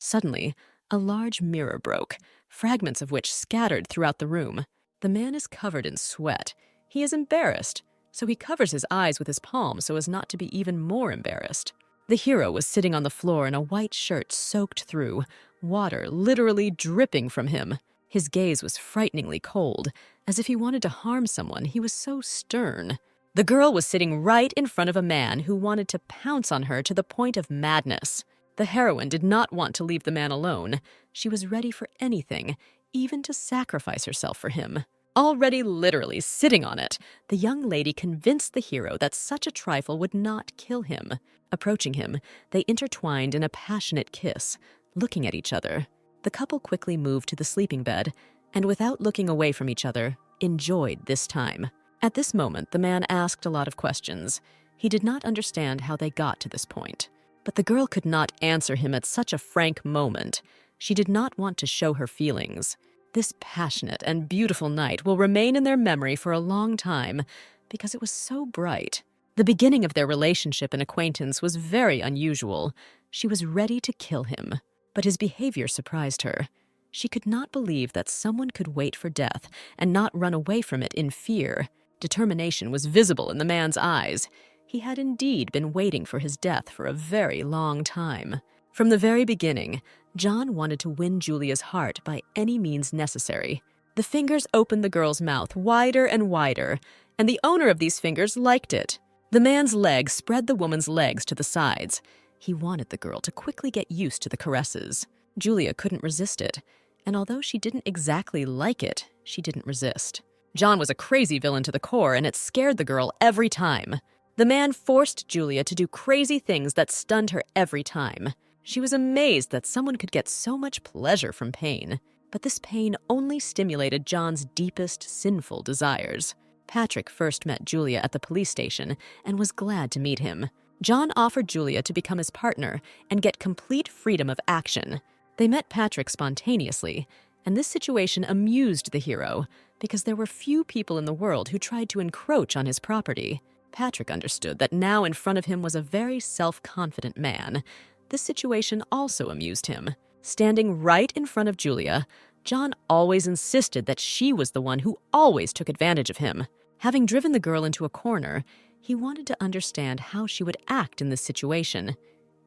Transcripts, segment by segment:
Suddenly, a large mirror broke, fragments of which scattered throughout the room. The man is covered in sweat. He is embarrassed, so he covers his eyes with his palm so as not to be even more embarrassed. The hero was sitting on the floor in a white shirt soaked through, water literally dripping from him. His gaze was frighteningly cold, as if he wanted to harm someone. He was so stern. The girl was sitting right in front of a man who wanted to pounce on her to the point of madness. The heroine did not want to leave the man alone. She was ready for anything, even to sacrifice herself for him. Already literally sitting on it, the young lady convinced the hero that such a trifle would not kill him. Approaching him, they intertwined in a passionate kiss, looking at each other. The couple quickly moved to the sleeping bed, and without looking away from each other, enjoyed this time. At this moment, the man asked a lot of questions. He did not understand how they got to this point. But the girl could not answer him at such a frank moment. She did not want to show her feelings. This passionate and beautiful night will remain in their memory for a long time because it was so bright. The beginning of their relationship and acquaintance was very unusual. She was ready to kill him, but his behavior surprised her. She could not believe that someone could wait for death and not run away from it in fear. Determination was visible in the man's eyes. He had indeed been waiting for his death for a very long time. From the very beginning, John wanted to win Julia's heart by any means necessary. The fingers opened the girl's mouth wider and wider, and the owner of these fingers liked it. The man's legs spread the woman's legs to the sides. He wanted the girl to quickly get used to the caresses. Julia couldn't resist it, and although she didn't exactly like it, she didn't resist. John was a crazy villain to the core, and it scared the girl every time. The man forced Julia to do crazy things that stunned her every time. She was amazed that someone could get so much pleasure from pain. But this pain only stimulated John's deepest sinful desires. Patrick first met Julia at the police station and was glad to meet him. John offered Julia to become his partner and get complete freedom of action. They met Patrick spontaneously, and this situation amused the hero because there were few people in the world who tried to encroach on his property. Patrick understood that now in front of him was a very self-confident man. This situation also amused him. Standing right in front of Julia, John always insisted that she was the one who always took advantage of him. Having driven the girl into a corner, he wanted to understand how she would act in this situation.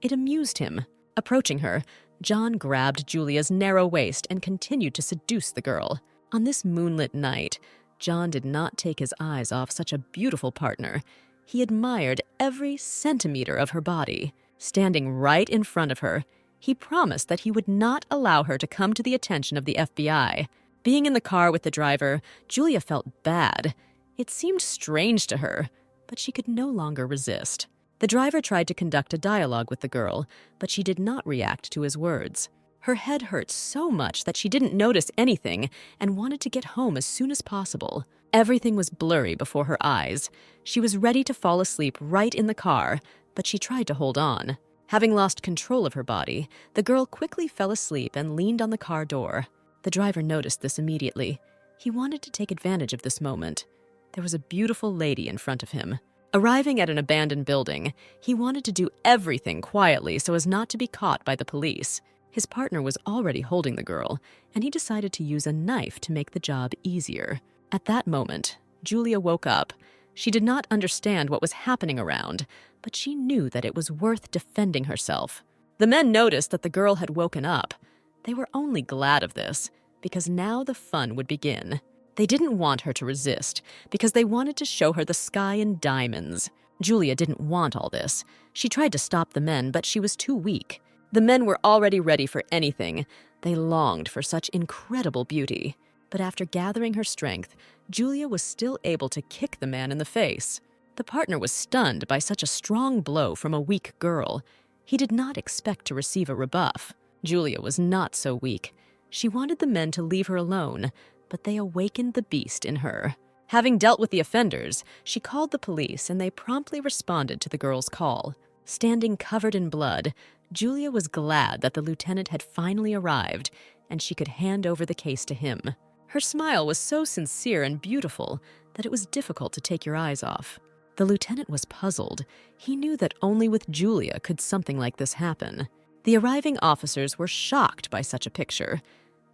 It amused him. Approaching her, John grabbed Julia's narrow waist and continued to seduce the girl. On this moonlit night, John did not take his eyes off such a beautiful partner. He admired every centimeter of her body. Standing right in front of her, he promised that he would not allow her to come to the attention of the FBI. Being in the car with the driver, Julia felt bad. It seemed strange to her, but she could no longer resist. The driver tried to conduct a dialogue with the girl, but she did not react to his words. Her head hurt so much that she didn't notice anything and wanted to get home as soon as possible. Everything was blurry before her eyes. She was ready to fall asleep right in the car, but she tried to hold on. Having lost control of her body, the girl quickly fell asleep and leaned on the car door. The driver noticed this immediately. He wanted to take advantage of this moment. There was a beautiful lady in front of him. Arriving at an abandoned building, he wanted to do everything quietly so as not to be caught by the police. His partner was already holding the girl, and he decided to use a knife to make the job easier. At that moment, Julia woke up. She did not understand what was happening around, but she knew that it was worth defending herself. The men noticed that the girl had woken up. They were only glad of this, because now the fun would begin. They didn't want her to resist, because they wanted to show her the sky and diamonds. Julia didn't want all this. She tried to stop the men, but she was too weak. The men were already ready for anything. They longed for such incredible beauty. But after gathering her strength, Julia was still able to kick the man in the face. The partner was stunned by such a strong blow from a weak girl. He did not expect to receive a rebuff. Julia was not so weak. She wanted the men to leave her alone, but they awakened the beast in her. Having dealt with the offenders, she called the police, and they promptly responded to the girl's call. Standing covered in blood, Julia was glad that the lieutenant had finally arrived, and she could hand over the case to him. Her smile was so sincere and beautiful that it was difficult to take your eyes off. The lieutenant was puzzled. He knew that only with Julia could something like this happen. The arriving officers were shocked by such a picture.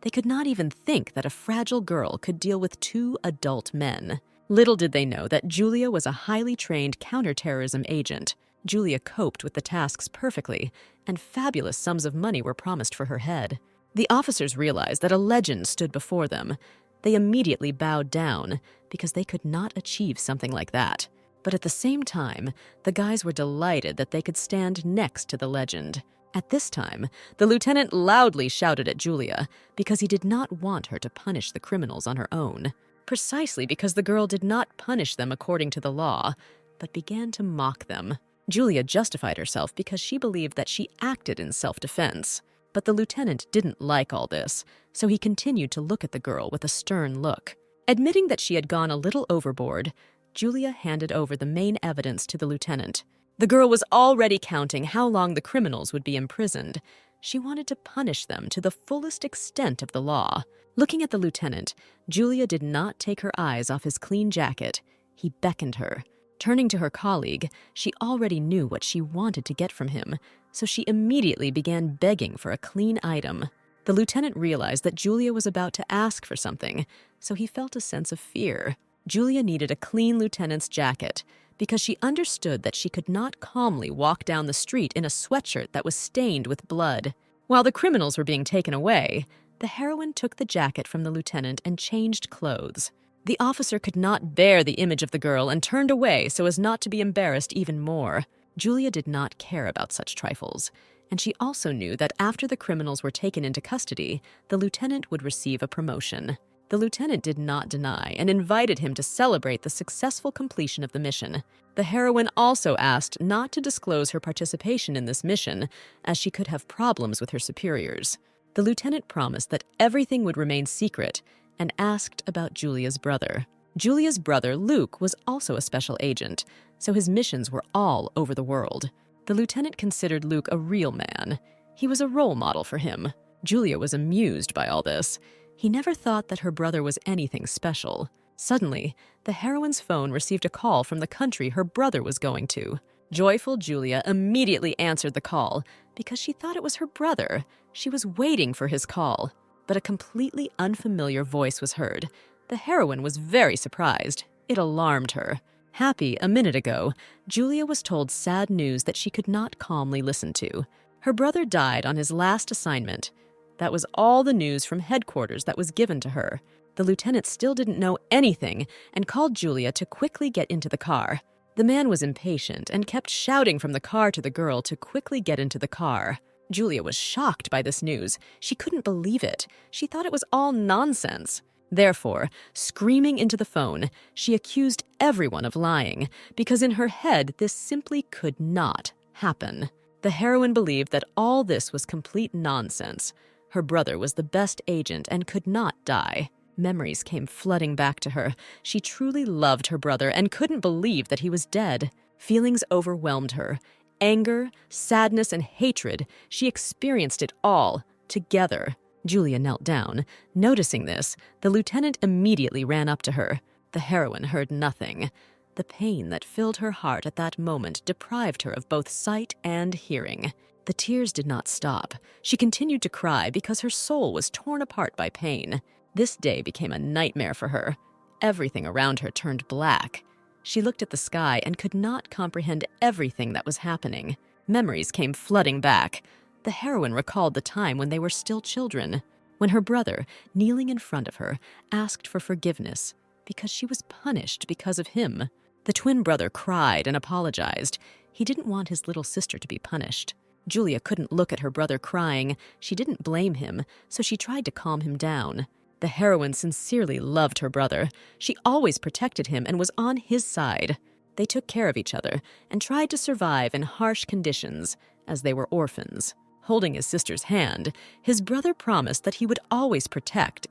They could not even think that a fragile girl could deal with two adult men. Little did they know that Julia was a highly trained counterterrorism agent. Julia coped with the tasks perfectly, and fabulous sums of money were promised for her head. The officers realized that a legend stood before them. They immediately bowed down because they could not achieve something like that. But at the same time, the guys were delighted that they could stand next to the legend. At this time, the lieutenant loudly shouted at Julia because he did not want her to punish the criminals on her own, precisely because the girl did not punish them according to the law, but began to mock them. Julia justified herself because she believed that she acted in self-defense. But the lieutenant didn't like all this, so he continued to look at the girl with a stern look. Admitting that she had gone a little overboard, Julia handed over the main evidence to the lieutenant. The girl was already counting how long the criminals would be imprisoned. She wanted to punish them to the fullest extent of the law. Looking at the lieutenant, Julia did not take her eyes off his clean jacket. He beckoned her. Turning to her colleague, she already knew what she wanted to get from him, so she immediately began begging for a clean item. The lieutenant realized that Julia was about to ask for something, so he felt a sense of fear. Julia needed a clean lieutenant's jacket because she understood that she could not calmly walk down the street in a sweatshirt that was stained with blood. While the criminals were being taken away, the heroine took the jacket from the lieutenant and changed clothes. The officer could not bear the image of the girl and turned away so as not to be embarrassed even more. Julia did not care about such trifles, and she also knew that after the criminals were taken into custody, the lieutenant would receive a promotion. The lieutenant did not deny and invited him to celebrate the successful completion of the mission. The heroine also asked not to disclose her participation in this mission, as she could have problems with her superiors. The lieutenant promised that everything would remain secret and asked about Julia's brother. Julia's brother, Luke, was also a special agent, so his missions were all over the world. The lieutenant considered Luke a real man. He was a role model for him. Julia was amused by all this. He never thought that her brother was anything special. Suddenly, the heroine's phone received a call from the country her brother was going to. Joyful Julia immediately answered the call because she thought it was her brother. She was waiting for his call. But a completely unfamiliar voice was heard. The heroine was very surprised. It alarmed her. Happy a minute ago, Julia was told sad news that she could not calmly listen to. Her brother died on his last assignment. That was all the news from headquarters that was given to her. The lieutenant still didn't know anything and called Julia to quickly get into the car. The man was impatient and kept shouting from the car to the girl to quickly get into the car. Julia was shocked by this news. She couldn't believe it. She thought it was all nonsense. Therefore, screaming into the phone, she accused everyone of lying, because in her head this simply could not happen. The heroine believed that all this was complete nonsense. Her brother was the best agent and could not die. Memories came flooding back to her. She truly loved her brother and couldn't believe that he was dead. Feelings overwhelmed her. Anger, sadness, and hatred, she experienced it all, together. Julia knelt down. Noticing this, the lieutenant immediately ran up to her. The heroine heard nothing. The pain that filled her heart at that moment deprived her of both sight and hearing. The tears did not stop. She continued to cry because her soul was torn apart by pain. This day became a nightmare for her. Everything around her turned black. She looked at the sky and could not comprehend everything that was happening. Memories came flooding back. The heroine recalled the time when they were still children, when her brother, kneeling in front of her, asked for forgiveness because she was punished because of him. The twin brother cried and apologized. He didn't want his little sister to be punished. Julia couldn't look at her brother crying. She didn't blame him, so she tried to calm him down. The heroine sincerely loved her brother. She always protected him and was on his side. They took care of each other and tried to survive in harsh conditions, as they were orphans. Holding his sister's hand, his brother promised that he would always protect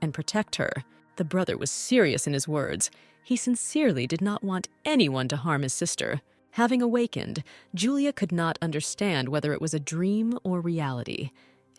her. The brother was serious in his words. He sincerely did not want anyone to harm his sister. Having awakened, Julia could not understand whether it was a dream or reality.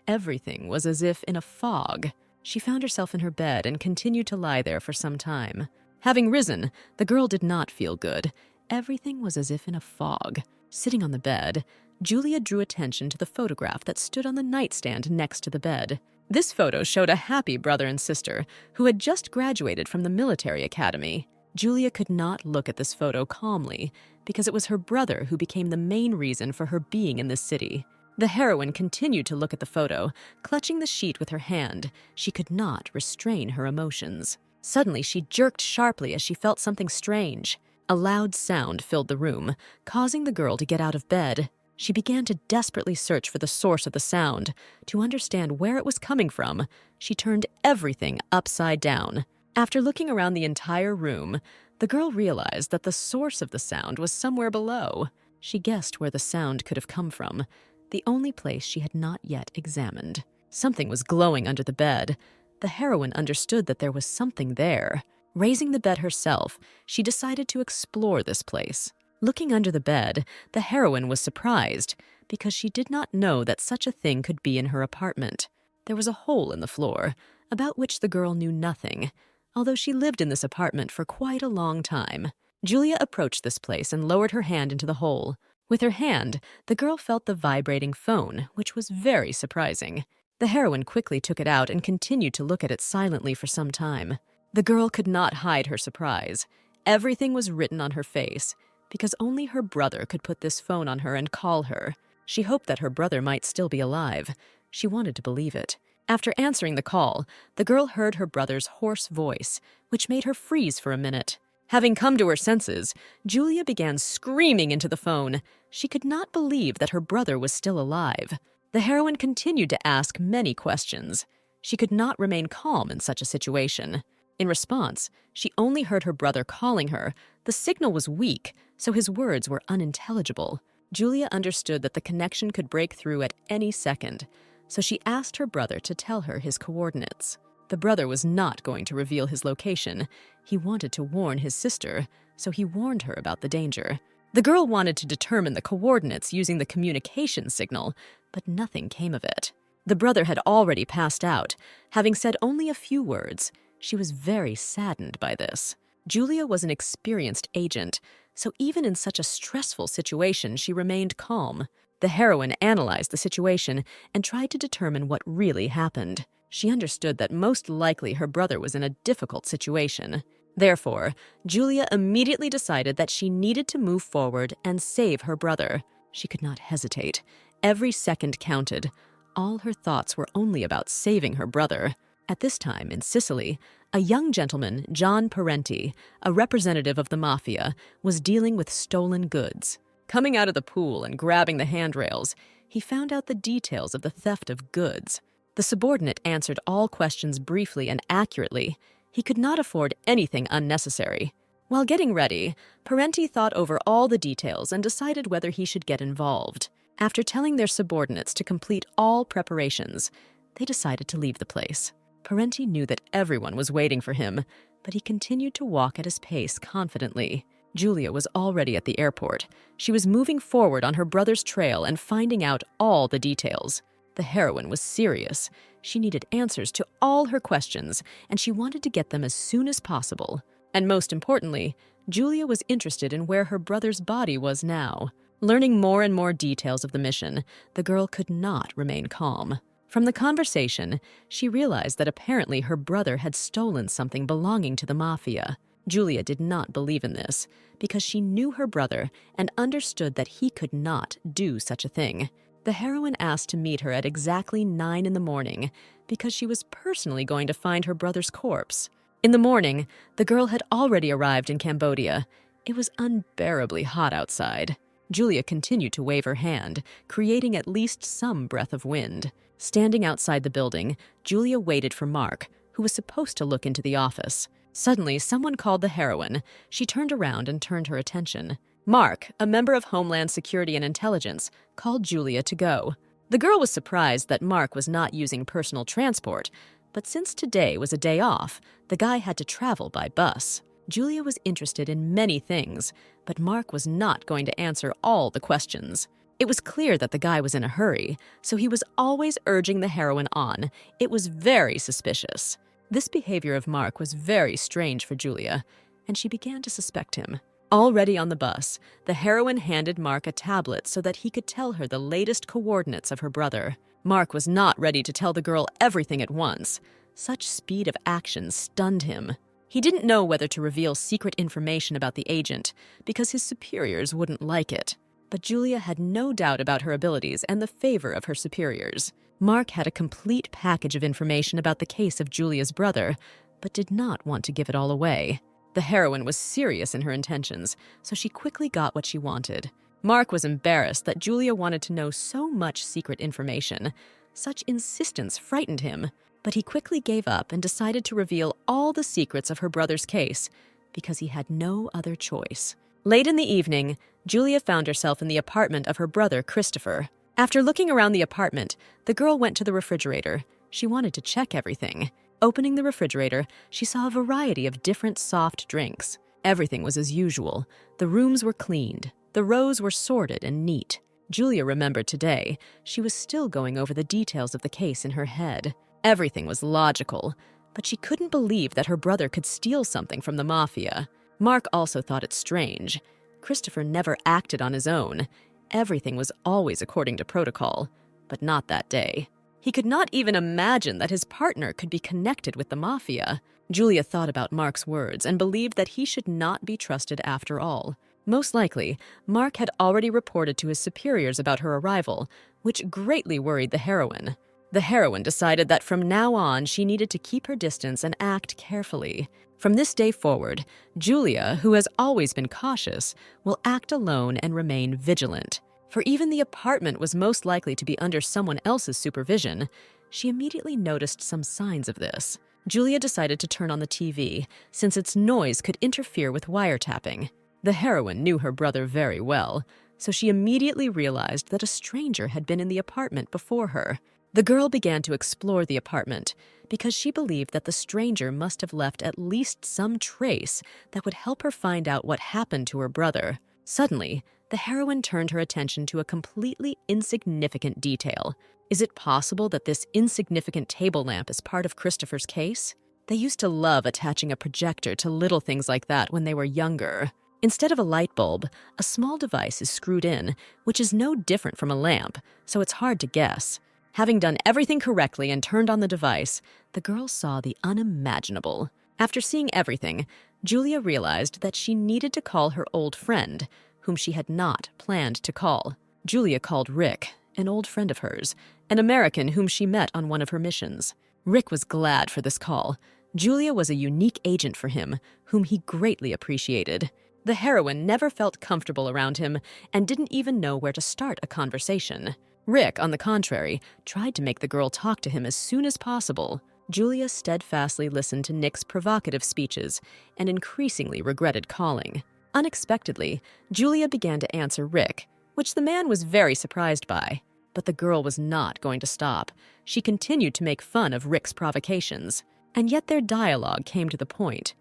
Everything was as if in a fog. She found herself in her bed and continued to lie there for some time. Having risen, the girl did not feel good. Everything was as if in a fog. Sitting on the bed, Julia drew attention to the photograph that stood on the nightstand next to the bed. This photo showed a happy brother and sister who had just graduated from the military academy. Julia could not look at this photo calmly because it was her brother who became the main reason for her being in this city. The heroine continued to look at the photo, clutching the sheet with her hand. She could not restrain her emotions. Suddenly, she jerked sharply as she felt something strange. A loud sound filled the room, causing the girl to get out of bed. She began to desperately search for the source of the sound. To understand where it was coming from, she turned everything upside down. After looking around the entire room, the girl realized that the source of the sound was somewhere below. She guessed where the sound could have come from, the only place she had not yet examined. Something was glowing under the bed. The heroine understood that there was something there. Raising the bed herself, she decided to explore this place. Looking under the bed, the heroine was surprised because she did not know that such a thing could be in her apartment. There was a hole in the floor, about which the girl knew nothing, although she lived in this apartment for quite a long time. Julia approached this place and lowered her hand into the hole. With her hand, the girl felt the vibrating phone, which was very surprising. The heroine quickly took it out and continued to look at it silently for some time. The girl could not hide her surprise. Everything was written on her face, because only her brother could put this phone on her and call her. She hoped that her brother might still be alive. She wanted to believe it. After answering the call, the girl heard her brother's hoarse voice, which made her freeze for a minute. Having come to her senses, Julia began screaming into the phone. She could not believe that her brother was still alive. The heroine continued to ask many questions. She could not remain calm in such a situation. In response, she only heard her brother calling her. The signal was weak, so his words were unintelligible. Julia understood that the connection could break through at any second, so she asked her brother to tell her his coordinates. The brother was not going to reveal his location. He wanted to warn his sister, so he warned her about the danger. The girl wanted to determine the coordinates using the communication signal, but nothing came of it. The brother had already passed out, having said only a few words. She was very saddened by this. Julia was an experienced agent, so even in such a stressful situation, she remained calm. The heroine analyzed the situation and tried to determine what really happened. She understood that most likely her brother was in a difficult situation. Therefore, Julia immediately decided that she needed to move forward and save her brother. She could not hesitate. Every second counted. All her thoughts were only about saving her brother. At this time, in Sicily, a young gentleman, John Parenti, a representative of the mafia, was dealing with stolen goods. Coming out of the pool and grabbing the handrails, he found out the details of the theft of goods. The subordinate answered all questions briefly and accurately. He could not afford anything unnecessary. While getting ready, Parenti thought over all the details and decided whether he should get involved. After telling their subordinates to complete all preparations, they decided to leave the place. Parenti knew that everyone was waiting for him, but he continued to walk at his pace confidently. Julia was already at the airport. She was moving forward on her brother's trail and finding out all the details. The heroine was serious. She needed answers to all her questions, and she wanted to get them as soon as possible. And most importantly, Julia was interested in where her brother's body was now. Learning more and more details of the mission, the girl could not remain calm. From the conversation, she realized that apparently her brother had stolen something belonging to the mafia. Julia did not believe in this because she knew her brother and understood that he could not do such a thing. The heroine asked to meet her at exactly 9 in the morning because she was personally going to find her brother's corpse. In the morning, the girl had already arrived in Cambodia. It was unbearably hot outside. Julia continued to wave her hand, creating at least some breath of wind. Standing outside the building, Julia waited for Mark, who was supposed to look into the office. Suddenly, someone called the heroine. She turned around and turned her attention. Mark, a member of Homeland Security and Intelligence, called Julia to go. The girl was surprised that Mark was not using personal transport, but since today was a day off, the guy had to travel by bus. Julia was interested in many things, but Mark was not going to answer all the questions. It was clear that the guy was in a hurry, so he was always urging the heroine on. It was very suspicious. This behavior of Mark was very strange for Julia, and she began to suspect him. Already on the bus, the heroine handed Mark a tablet so that he could tell her the latest coordinates of her brother. Mark was not ready to tell the girl everything at once. Such speed of action stunned him. He didn't know whether to reveal secret information about the agent because his superiors wouldn't like it. But Julia had no doubt about her abilities and the favor of her superiors. Mark had a complete package of information about the case of Julia's brother, but did not want to give it all away. The heroine was serious in her intentions, so she quickly got what she wanted. Mark was embarrassed that Julia wanted to know so much secret information. Such insistence frightened him, but he quickly gave up and decided to reveal all the secrets of her brother's case because he had no other choice. Late in the evening, Julia found herself in the apartment of her brother, Christopher. After looking around the apartment, the girl went to the refrigerator. She wanted to check everything. Opening the refrigerator, she saw a variety of different soft drinks. Everything was as usual. The rooms were cleaned. The rows were sorted and neat. Julia remembered today. She was still going over the details of the case in her head. Everything was logical, but she couldn't believe that her brother could steal something from the mafia. Mark also thought it strange. Christopher never acted on his own. Everything was always according to protocol, but not that day. He could not even imagine that his partner could be connected with the mafia. Julia thought about Mark's words and believed that he should not be trusted after all. Most likely, Mark had already reported to his superiors about her arrival, which greatly worried the heroine. The heroine decided that from now on she needed to keep her distance and act carefully. From this day forward, Julia, who has always been cautious, will act alone and remain vigilant. For even the apartment was most likely to be under someone else's supervision. She immediately noticed some signs of this. Julia decided to turn on the TV, since its noise could interfere with wiretapping. The heroine knew her brother very well, so she immediately realized that a stranger had been in the apartment before her. The girl began to explore the apartment because she believed that the stranger must have left at least some trace that would help her find out what happened to her brother. Suddenly, the heroine turned her attention to a completely insignificant detail. Is it possible that this insignificant table lamp is part of Christopher's case? They used to love attaching a projector to little things like that when they were younger. Instead of a light bulb, a small device is screwed in, which is no different from a lamp, so it's hard to guess. Having done everything correctly and turned on the device, the girl saw the unimaginable. After seeing everything, Julia realized that she needed to call her old friend, whom she had not planned to call. Julia called Rick, an old friend of hers, an American whom she met on one of her missions. Rick was glad for this call. Julia was a unique agent for him, whom he greatly appreciated. The heroine never felt comfortable around him and didn't even know where to start a conversation. Rick, on the contrary, tried to make the girl talk to him as soon as possible. Julia steadfastly listened to Nick's provocative speeches and increasingly regretted calling. Unexpectedly, Julia began to answer Rick, which the man was very surprised by. But the girl was not going to stop. She continued to make fun of Rick's provocations. And yet their dialogue came to the point.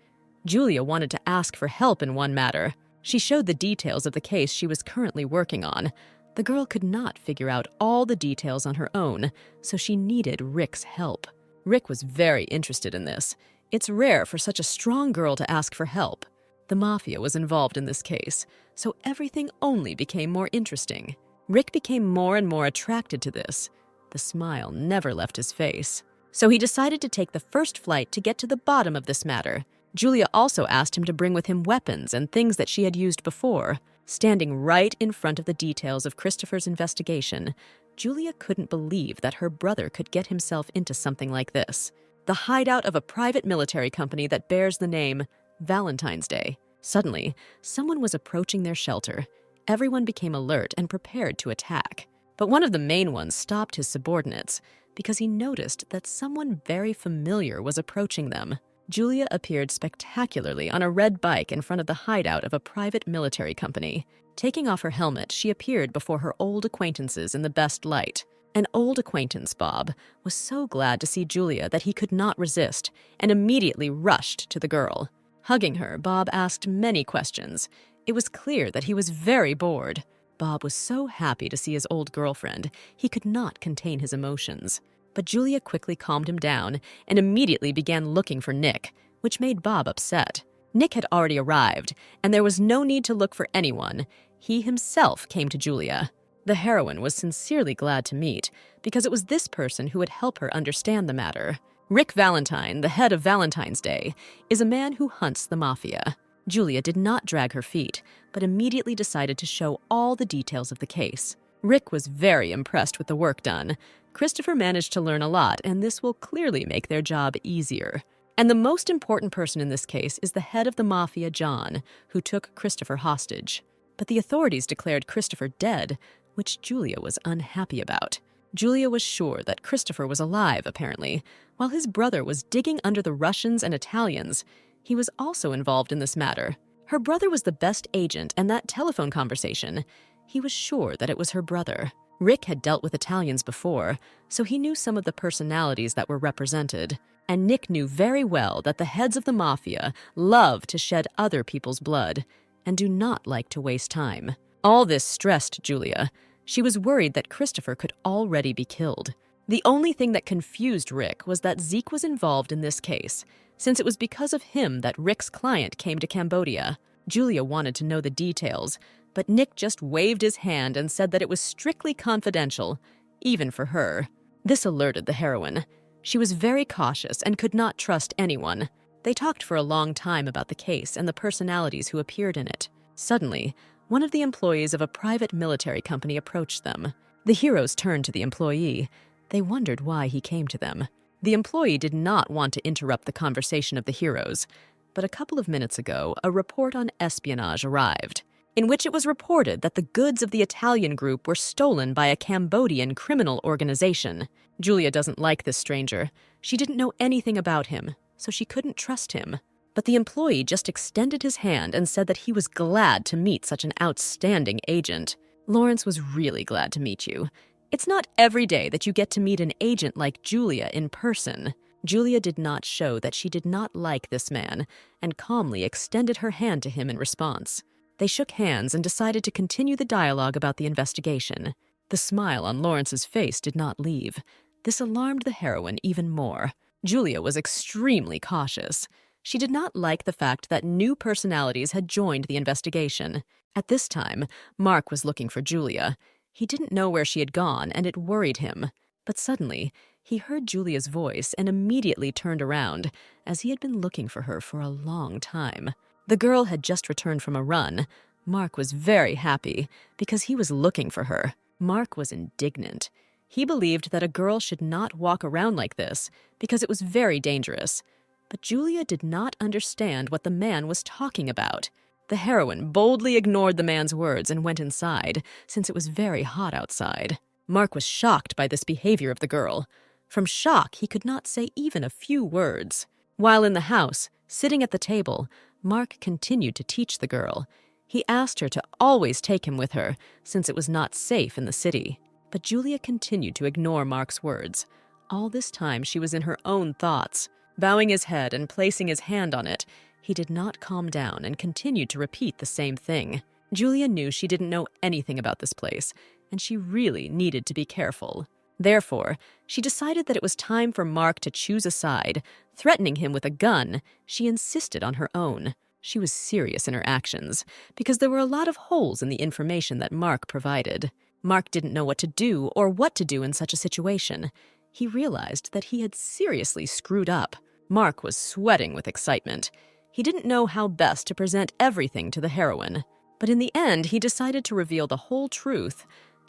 Julia wanted to ask for help in one matter. She showed the details of the case she was currently working on. The girl could not figure out all the details on her own, so she needed Rick's help. Rick was very interested in this. It's rare for such a strong girl to ask for help. The mafia was involved in this case, so everything only became more interesting. Rick became more and more attracted to this. The smile never left his face. So he decided to take the first flight to get to the bottom of this matter. Julia also asked him to bring with him weapons and things that she had used before. Standing right in front of the details of Christopher's investigation, Julia couldn't believe that her brother could get himself into something like this. The hideout of a private military company that bears the name Valentine's Day. Suddenly, someone was approaching their shelter. Everyone became alert and prepared to attack. But one of the main ones stopped his subordinates because he noticed that someone very familiar was approaching them. Julia appeared spectacularly on a red bike in front of the hideout of a private military company. Taking off her helmet, she appeared before her old acquaintances in the best light. An old acquaintance, Bob, was so glad to see Julia that he could not resist and immediately rushed to the girl. Hugging her, Bob asked many questions. It was clear that he was very bored. Bob was so happy to see his old girlfriend, he could not contain his emotions. But Julia quickly calmed him down and immediately began looking for Nick, which made Bob upset. Nick had already arrived, and there was no need to look for anyone. He himself came to Julia. The heroine was sincerely glad to meet, because it was this person who would help her understand the matter. Rick Valentine, the head of Valentine's Day, is a man who hunts the mafia. Julia did not drag her feet, but immediately decided to show all the details of the case. Rick was very impressed with the work done. Christopher managed to learn a lot, and this will clearly make their job easier. And the most important person in this case is the head of the mafia, John, who took Christopher hostage. But the authorities declared Christopher dead, which Julia was unhappy about. Julia was sure that Christopher was alive, apparently, while his brother was digging under the Russians and Italians. He was also involved in this matter. Her brother was the best agent, and that telephone conversation, he was sure that it was her brother. Rick had dealt with Italians before, so he knew some of the personalities that were represented. And Nick knew very well that the heads of the mafia love to shed other people's blood and do not like to waste time. All this stressed Julia. She was worried that Christopher could already be killed. The only thing that confused Rick was that Zeke was involved in this case, since it was because of him that Rick's client came to Cambodia. Julia wanted to know the details, but Nick just waved his hand and said that it was strictly confidential, even for her. This alerted the heroine. She was very cautious and could not trust anyone. They talked for a long time about the case and the personalities who appeared in it. Suddenly, one of the employees of a private military company approached them. The heroes turned to the employee. They wondered why he came to them. The employee did not want to interrupt the conversation of the heroes, but a couple of minutes ago, a report on espionage arrived, in which it was reported that the goods of the Italian group were stolen by a Cambodian criminal organization. Julia doesn't like this stranger. She didn't know anything about him, so she couldn't trust him. But the employee just extended his hand and said that he was glad to meet such an outstanding agent. Lawrence was really glad to meet you. It's not every day that you get to meet an agent like Julia in person. Julia did not show that she did not like this man and calmly extended her hand to him in response. They shook hands and decided to continue the dialogue about the investigation. The smile on Lawrence's face did not leave. This alarmed the heroine even more. Julia was extremely cautious. She did not like the fact that new personalities had joined the investigation. At this time, Mark was looking for Julia. He didn't know where she had gone, and it worried him. But suddenly, he heard Julia's voice and immediately turned around, as he had been looking for her for a long time. The girl had just returned from a run. Mark was very happy because he was looking for her. Mark was indignant. He believed that a girl should not walk around like this because it was very dangerous. But Julia did not understand what the man was talking about. The heroine boldly ignored the man's words and went inside, since it was very hot outside. Mark was shocked by this behavior of the girl. From shock, he could not say even a few words. While in the house, sitting at the table, Mark continued to teach the girl. He asked her to always take him with her, since it was not safe in the city. But Julia continued to ignore Mark's words. All this time, she was in her own thoughts. Bowing his head and placing his hand on it, he did not calm down and continued to repeat the same thing. Julia knew she didn't know anything about this place, and she really needed to be careful. Therefore, she decided that it was time for Mark to choose a side. Threatening him with a gun, she insisted on her own. She was serious in her actions, because there were a lot of holes in the information that Mark provided. Mark didn't know what to do or what to do in such a situation. He realized that he had seriously screwed up. Mark was sweating with excitement. He didn't know how best to present everything to the heroine. But in the end, he decided to reveal the whole truth,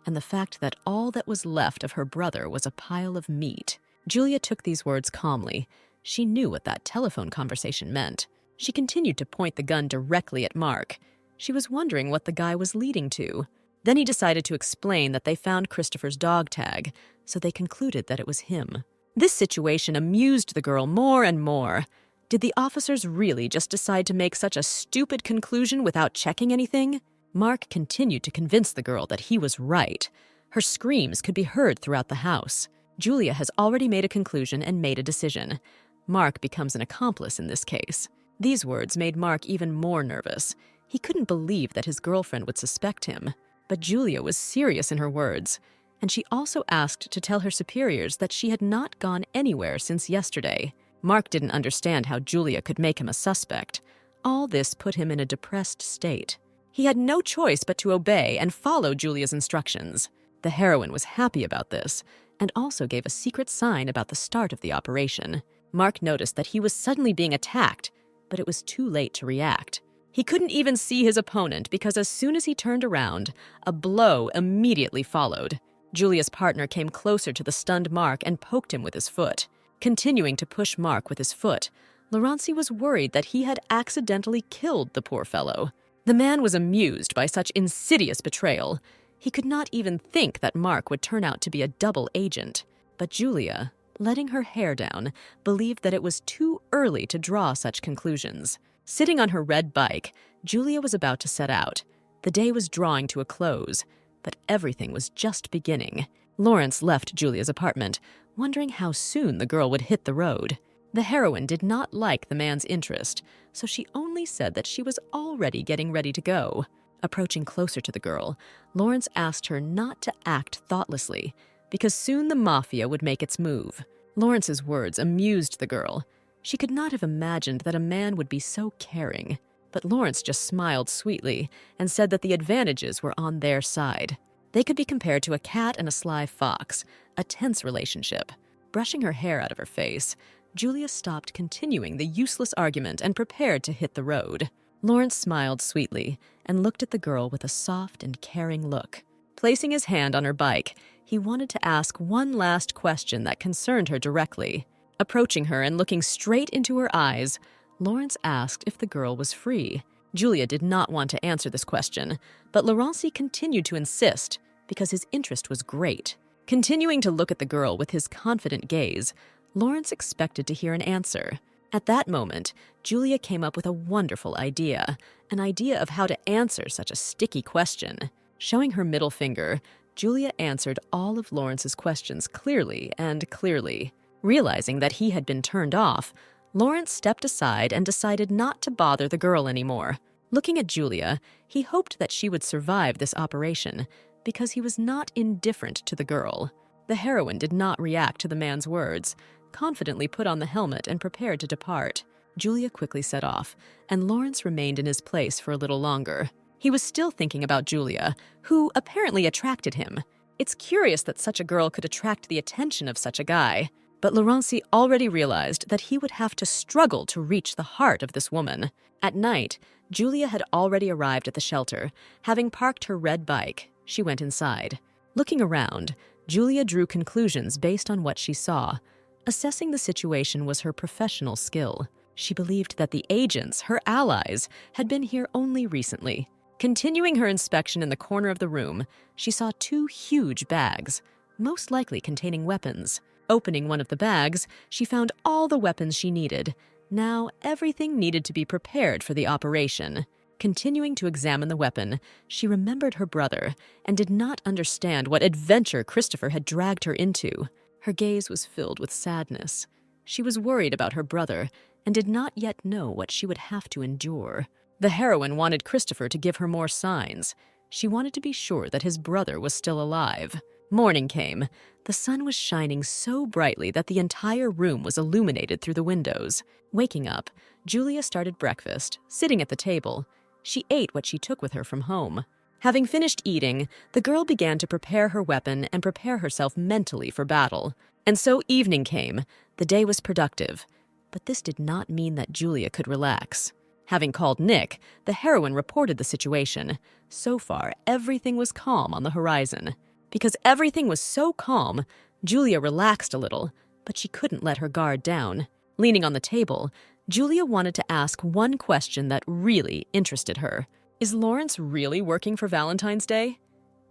and the fact that all that was left of her brother was a pile of meat. Julia took these words calmly. She knew what that telephone conversation meant. She continued to point the gun directly at Mark. She was wondering what the guy was leading to. Then he decided to explain that they found Christopher's dog tag, so they concluded that it was him. This situation amused the girl more and more. Did the officers really just decide to make such a stupid conclusion without checking anything? Mark continued to convince the girl that he was right. Her screams could be heard throughout the house. Julia has already made a conclusion and made a decision. Mark becomes an accomplice in this case. These words made Mark even more nervous. He couldn't believe that his girlfriend would suspect him. But Julia was serious in her words, and she also asked to tell her superiors that she had not gone anywhere since yesterday. Mark didn't understand how Julia could make him a suspect. All this put him in a depressed state. He had no choice but to obey and follow Julia's instructions. The heroine was happy about this, and also gave a secret sign about the start of the operation. Mark noticed that he was suddenly being attacked, but it was too late to react. He couldn't even see his opponent because as soon as he turned around, a blow immediately followed. Julia's partner came closer to the stunned Mark and poked him with his foot. Continuing to push Mark with his foot, Laurency was worried that he had accidentally killed the poor fellow. The man was amused by such insidious betrayal. He could not even think that Mark would turn out to be a double agent. But Julia, letting her hair down, believed that it was too early to draw such conclusions. Sitting on her red bike, Julia was about to set out. The day was drawing to a close, but everything was just beginning. Lawrence left Julia's apartment, wondering how soon the girl would hit the road. The heroine did not like the man's interest, so she only said that she was already getting ready to go. Approaching closer to the girl, Lawrence asked her not to act thoughtlessly, because soon the mafia would make its move. Lawrence's words amused the girl. She could not have imagined that a man would be so caring. But Lawrence just smiled sweetly and said that the advantages were on their side. They could be compared to a cat and a sly fox, a tense relationship. Brushing her hair out of her face, Julia stopped continuing the useless argument and prepared to hit the road. Lawrence smiled sweetly and looked at the girl with a soft and caring look. Placing his hand on her bike, he wanted to ask one last question that concerned her directly. Approaching her and looking straight into her eyes, Lawrence asked if the girl was free. Julia did not want to answer this question, but Laurency continued to insist because his interest was great. Continuing to look at the girl with his confident gaze, Lawrence expected to hear an answer. At that moment, Julia came up with a wonderful idea, an idea of how to answer such a sticky question. Showing her middle finger, Julia answered all of Lawrence's questions clearly and clearly. Realizing that he had been turned off, Lawrence stepped aside and decided not to bother the girl anymore. Looking at Julia, he hoped that she would survive this operation because he was not indifferent to the girl. The heroine did not react to the man's words, confidently put on the helmet and prepared to depart. Julia quickly set off, and Lawrence remained in his place for a little longer. He was still thinking about Julia, who apparently attracted him. It's curious that such a girl could attract the attention of such a guy. But Laurency already realized that he would have to struggle to reach the heart of this woman. At night, Julia had already arrived at the shelter. Having parked her red bike, she went inside. Looking around, Julia drew conclusions based on what she saw. Assessing the situation was her professional skill. She believed that the agents, her allies, had been here only recently. Continuing her inspection in the corner of the room, she saw two huge bags, most likely containing weapons. Opening one of the bags, she found all the weapons she needed. Now, everything needed to be prepared for the operation. Continuing to examine the weapon, she remembered her brother and did not understand what adventure Christopher had dragged her into. Her gaze was filled with sadness. She was worried about her brother and did not yet know what she would have to endure. The heroine wanted Christopher to give her more signs. She wanted to be sure that his brother was still alive. Morning came. The sun was shining so brightly that the entire room was illuminated through the windows. Waking up, Julia started breakfast, sitting at the table. She ate what she took with her from home. Having finished eating, the girl began to prepare her weapon and prepare herself mentally for battle. And so evening came. The day was productive. But this did not mean that Julia could relax. Having called Nick, the heroine reported the situation. So far, everything was calm on the horizon. Because everything was so calm, Julia relaxed a little, but she couldn't let her guard down. Leaning on the table, Julia wanted to ask one question that really interested her. Is Lawrence really working for Valentine's Day?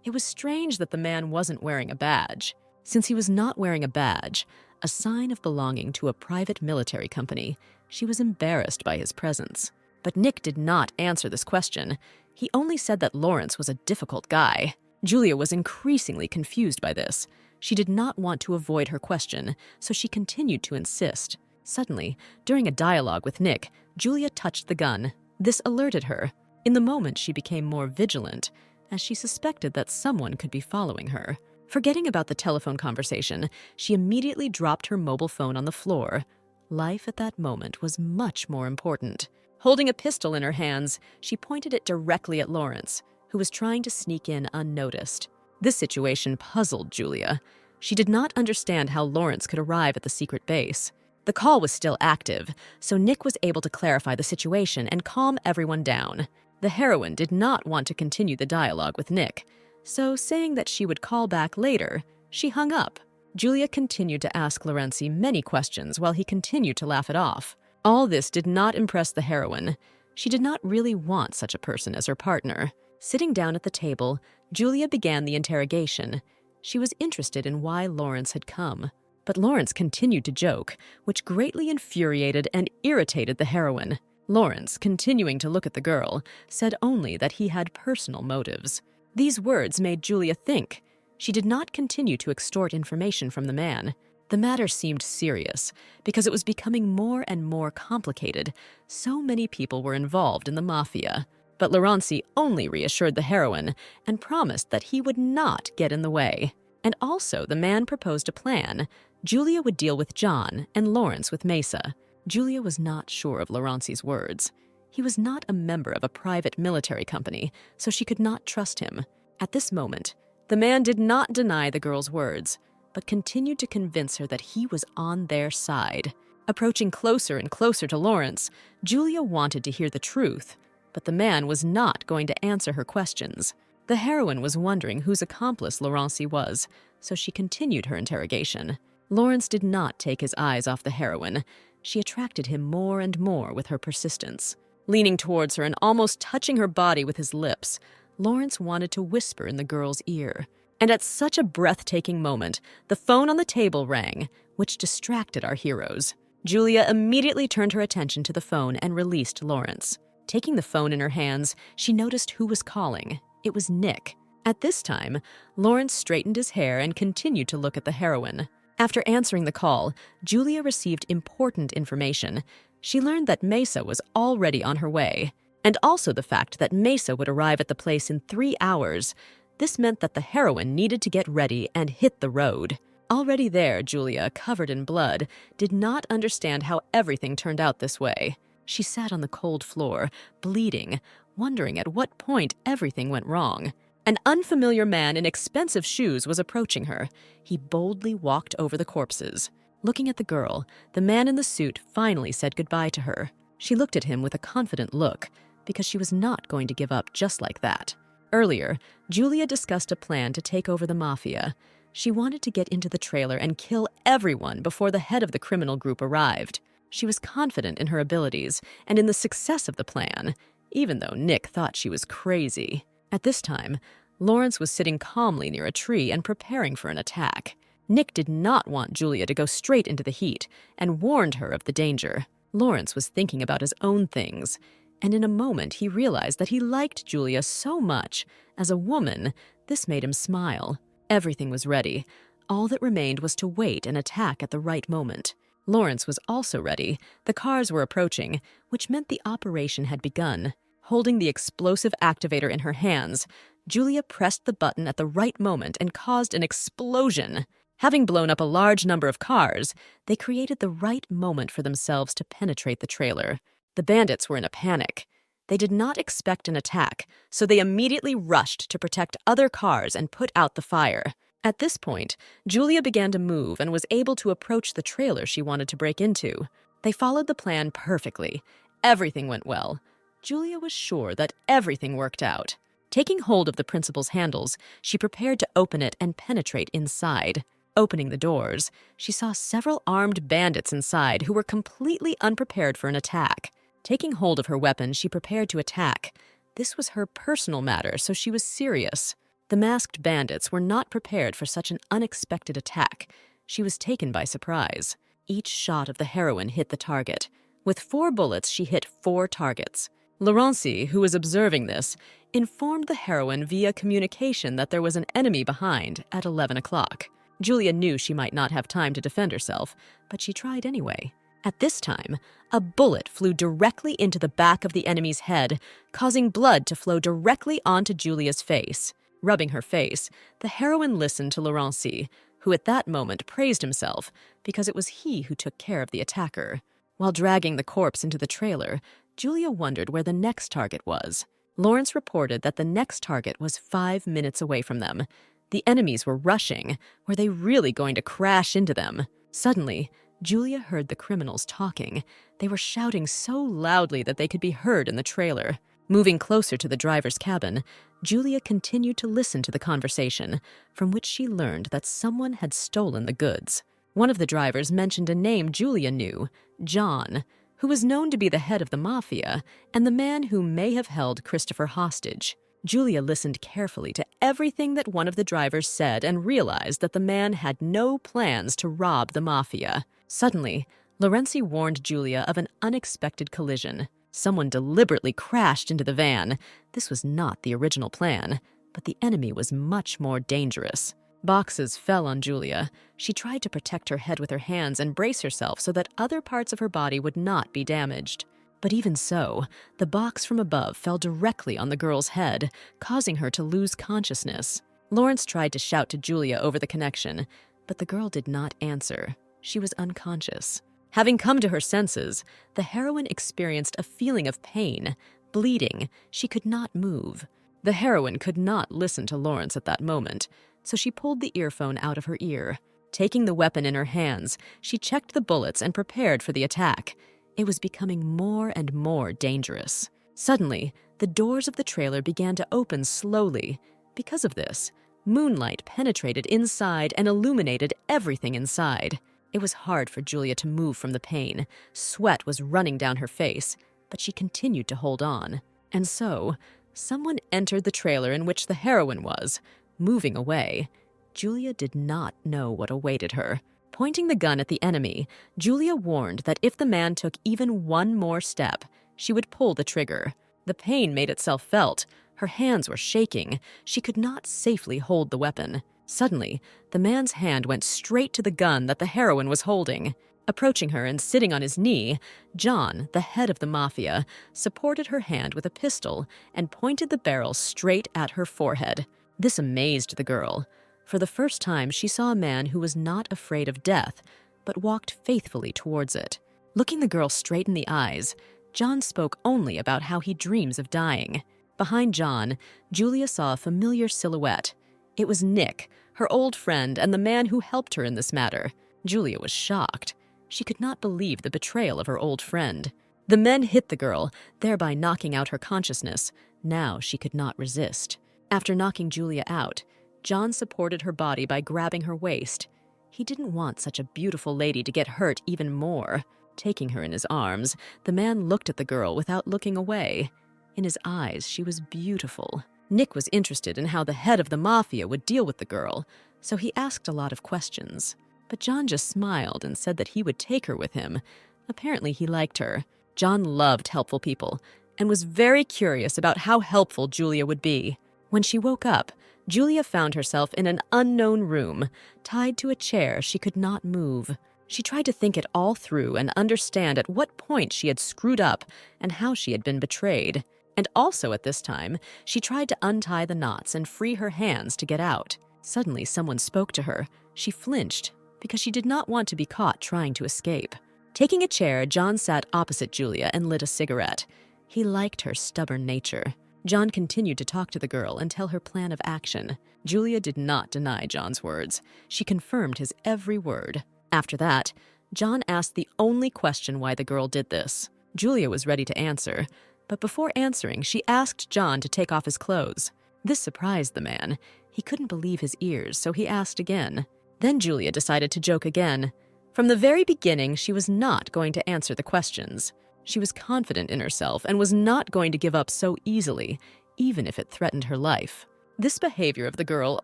It was strange that the man wasn't wearing a badge. Since he was not wearing a badge, a sign of belonging to a private military company, she was embarrassed by his presence. But Nick did not answer this question. He only said that Lawrence was a difficult guy. Julia was increasingly confused by this. She did not want to avoid her question, so she continued to insist. Suddenly, during a dialogue with Nick, Julia touched the gun. This alerted her. In the moment, she became more vigilant, as she suspected that someone could be following her. Forgetting about the telephone conversation, she immediately dropped her mobile phone on the floor. Life at that moment was much more important. Holding a pistol in her hands, she pointed it directly at Lawrence, who was trying to sneak in unnoticed. This situation puzzled Julia. She did not understand how Lawrence could arrive at the secret base. The call was still active, so Nick was able to clarify the situation and calm everyone down. The heroine did not want to continue the dialogue with Nick, so saying that she would call back later, she hung up. Julia continued to ask Lorenzi many questions while he continued to laugh it off. All this did not impress the heroine. She did not really want such a person as her partner. Sitting down at the table, Julia began the interrogation. She was interested in why Lawrence had come. But Lawrence continued to joke, which greatly infuriated and irritated the heroine. Lawrence, continuing to look at the girl, said only that he had personal motives. These words made Julia think. She did not continue to extort information from the man. The matter seemed serious because it was becoming more and more complicated. So many people were involved in the mafia. But Lorenzi only reassured the heroine and promised that he would not get in the way. And also, the man proposed a plan. Julia would deal with John and Lawrence with Mesa. Julia was not sure of Lorenzi's words. He was not a member of a private military company, so she could not trust him. At this moment, the man did not deny the girl's words, but continued to convince her that he was on their side. Approaching closer and closer to Lawrence, Julia wanted to hear the truth, but the man was not going to answer her questions. The heroine was wondering whose accomplice Lorenzi was, so she continued her interrogation. Lawrence did not take his eyes off the heroine. She attracted him more and more with her persistence. Leaning towards her and almost touching her body with his lips, Lawrence wanted to whisper in the girl's ear. And at such a breathtaking moment, the phone on the table rang, which distracted our heroes. Julia immediately turned her attention to the phone and released Lawrence. Taking the phone in her hands, she noticed who was calling. It was Nick. At this time, Lawrence straightened his hair and continued to look at the heroine. After answering the call, Julia received important information. She learned that Mesa was already on her way, and also the fact that Mesa would arrive at the place in 3 hours. This meant that the heroine needed to get ready and hit the road. Already there, Julia, covered in blood, did not understand how everything turned out this way. She sat on the cold floor, bleeding, wondering at what point everything went wrong. An unfamiliar man in expensive shoes was approaching her. He boldly walked over the corpses. Looking at the girl, the man in the suit finally said goodbye to her. She looked at him with a confident look, because she was not going to give up just like that. Earlier, Julia discussed a plan to take over the mafia. She wanted to get into the trailer and kill everyone before the head of the criminal group arrived. She was confident in her abilities and in the success of the plan, even though Nick thought she was crazy. At this time, Lawrence was sitting calmly near a tree and preparing for an attack. Nick did not want Julia to go straight into the heat and warned her of the danger. Lawrence was thinking about his own things, and in a moment he realized that he liked Julia so much. As a woman, this made him smile. Everything was ready. All that remained was to wait and attack at the right moment. Lawrence was also ready. The cars were approaching, which meant the operation had begun. Holding the explosive activator in her hands, Julia pressed the button at the right moment and caused an explosion. Having blown up a large number of cars, they created the right moment for themselves to penetrate the trailer. The bandits were in a panic. They did not expect an attack, so they immediately rushed to protect other cars and put out the fire. At this point, Julia began to move and was able to approach the trailer she wanted to break into. They followed the plan perfectly. Everything went well. Julia was sure that everything worked out. Taking hold of the principal's handles, she prepared to open it and penetrate inside. Opening the doors, she saw several armed bandits inside who were completely unprepared for an attack. Taking hold of her weapon, she prepared to attack. This was her personal matter, so she was serious. The masked bandits were not prepared for such an unexpected attack. She was taken by surprise. Each shot of the heroine hit the target. With 4 bullets, she hit 4 targets. Lorenzi, who was observing this, informed the heroine via communication that there was an enemy behind at 11 o'clock. Julia knew she might not have time to defend herself, but she tried anyway. At this time, a bullet flew directly into the back of the enemy's head, causing blood to flow directly onto Julia's face. Rubbing her face, the heroine listened to Lorenzi, who at that moment praised himself because it was he who took care of the attacker. While dragging the corpse into the trailer, Julia wondered where the next target was. Lawrence reported that the next target was 5 minutes away from them. The enemies were rushing. Were they really going to crash into them? Suddenly, Julia heard the criminals talking. They were shouting so loudly that they could be heard in the trailer. Moving closer to the driver's cabin, Julia continued to listen to the conversation, from which she learned that someone had stolen the goods. One of the drivers mentioned a name Julia knew, John, who was known to be the head of the mafia and the man who may have held Christopher hostage. Julia listened carefully to everything that one of the drivers said and realized that the man had no plans to rob the mafia. Suddenly, Lorenzi warned Julia of an unexpected collision. Someone deliberately crashed into the van. This was not the original plan, but the enemy was much more dangerous. Boxes fell on Julia. She tried to protect her head with her hands and brace herself so that other parts of her body would not be damaged. But even so, the box from above fell directly on the girl's head, causing her to lose consciousness. Lawrence tried to shout to Julia over the connection, but the girl did not answer. She was unconscious. Having come to her senses, the heroine experienced a feeling of pain, bleeding. She could not move. The heroine could not listen to Lawrence at that moment, so she pulled the earphone out of her ear. Taking the weapon in her hands, she checked the bullets and prepared for the attack. It was becoming more and more dangerous. Suddenly, the doors of the trailer began to open slowly. Because of this, moonlight penetrated inside and illuminated everything inside. It was hard for Julia to move from the pain. Sweat was running down her face, but she continued to hold on. And so, someone entered the trailer in which the heroine was, moving away. Julia did not know what awaited her. Pointing the gun at the enemy, Julia warned that if the man took even one more step, she would pull the trigger. The pain made itself felt. Her hands were shaking. She could not safely hold the weapon. Suddenly, the man's hand went straight to the gun that the heroine was holding. Approaching her and sitting on his knee, John, the head of the mafia, supported her hand with a pistol and pointed the barrel straight at her forehead. This amazed the girl. For the first time, she saw a man who was not afraid of death, but walked faithfully towards it. Looking the girl straight in the eyes, John spoke only about how he dreams of dying. Behind John, Julia saw a familiar silhouette. It was Nick, her old friend and the man who helped her in this matter. Julia was shocked. She could not believe the betrayal of her old friend. The men hit the girl, thereby knocking out her consciousness. Now she could not resist. After knocking Julia out, John supported her body by grabbing her waist. He didn't want such a beautiful lady to get hurt even more. Taking her in his arms, the man looked at the girl without looking away. In his eyes, she was beautiful. Nick was interested in how the head of the mafia would deal with the girl, so he asked a lot of questions. But John just smiled and said that he would take her with him. Apparently, he liked her. John loved helpful people and was very curious about how helpful Julia would be. When she woke up, Julia found herself in an unknown room, tied to a chair she could not move. She tried to think it all through and understand at what point she had screwed up and how she had been betrayed. And also at this time, she tried to untie the knots and free her hands to get out. Suddenly, someone spoke to her. She flinched because she did not want to be caught trying to escape. Taking a chair, John sat opposite Julia and lit a cigarette. He liked her stubborn nature. John continued to talk to the girl and tell her plan of action. Julia did not deny John's words. She confirmed his every word. After that, John asked the only question why the girl did this. Julia was ready to answer, but before answering, she asked John to take off his clothes. This surprised the man. He couldn't believe his ears, so he asked again. Then Julia decided to joke again. From the very beginning, she was not going to answer the questions. She was confident in herself and was not going to give up so easily, even if it threatened her life. This behavior of the girl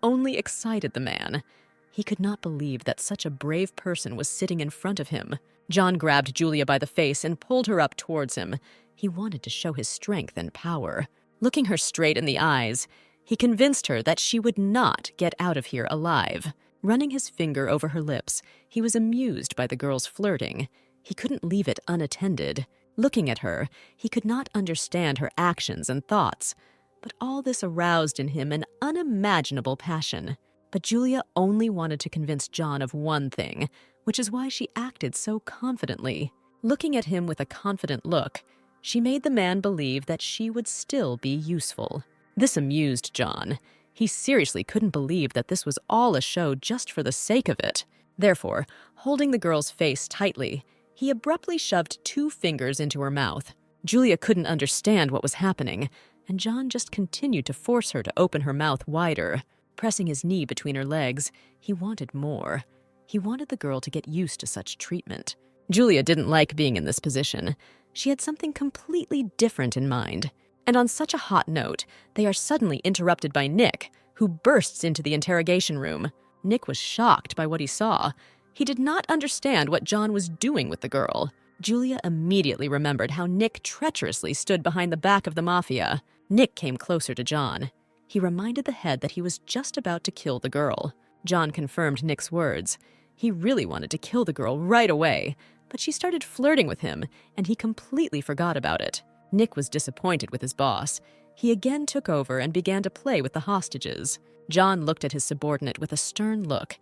only excited the man. He could not believe that such a brave person was sitting in front of him. John grabbed Julia by the face and pulled her up towards him. He wanted to show his strength and power. Looking her straight in the eyes, he convinced her that she would not get out of here alive. Running his finger over her lips, he was amused by the girl's flirting. He couldn't leave it unattended. Looking at her, he could not understand her actions and thoughts, but all this aroused in him an unimaginable passion. But Julia only wanted to convince John of one thing, which is why she acted so confidently. Looking at him with a confident look, She made the man believe that she would still be useful. This amused John. He seriously couldn't believe that this was all a show just for the sake of it. Therefore, holding the girl's face tightly, he abruptly shoved 2 fingers into her mouth. Julia couldn't understand what was happening, and John just continued to force her to open her mouth wider. Pressing his knee between her legs, he wanted more. He wanted the girl to get used to such treatment. Julia didn't like being in this position. She had something completely different in mind. And on such a hot note, they are suddenly interrupted by Nick, who bursts into the interrogation room. Nick was shocked by what he saw. He did not understand what John was doing with the girl. Julia immediately remembered how Nick treacherously stood behind the back of the mafia. Nick came closer to John. He reminded the head that he was just about to kill the girl. John confirmed Nick's words. He really wanted to kill the girl right away, but she started flirting with him, and he completely forgot about it. Nick was disappointed with his boss. He again took over and began to play with the hostages. John looked at his subordinate with a stern look.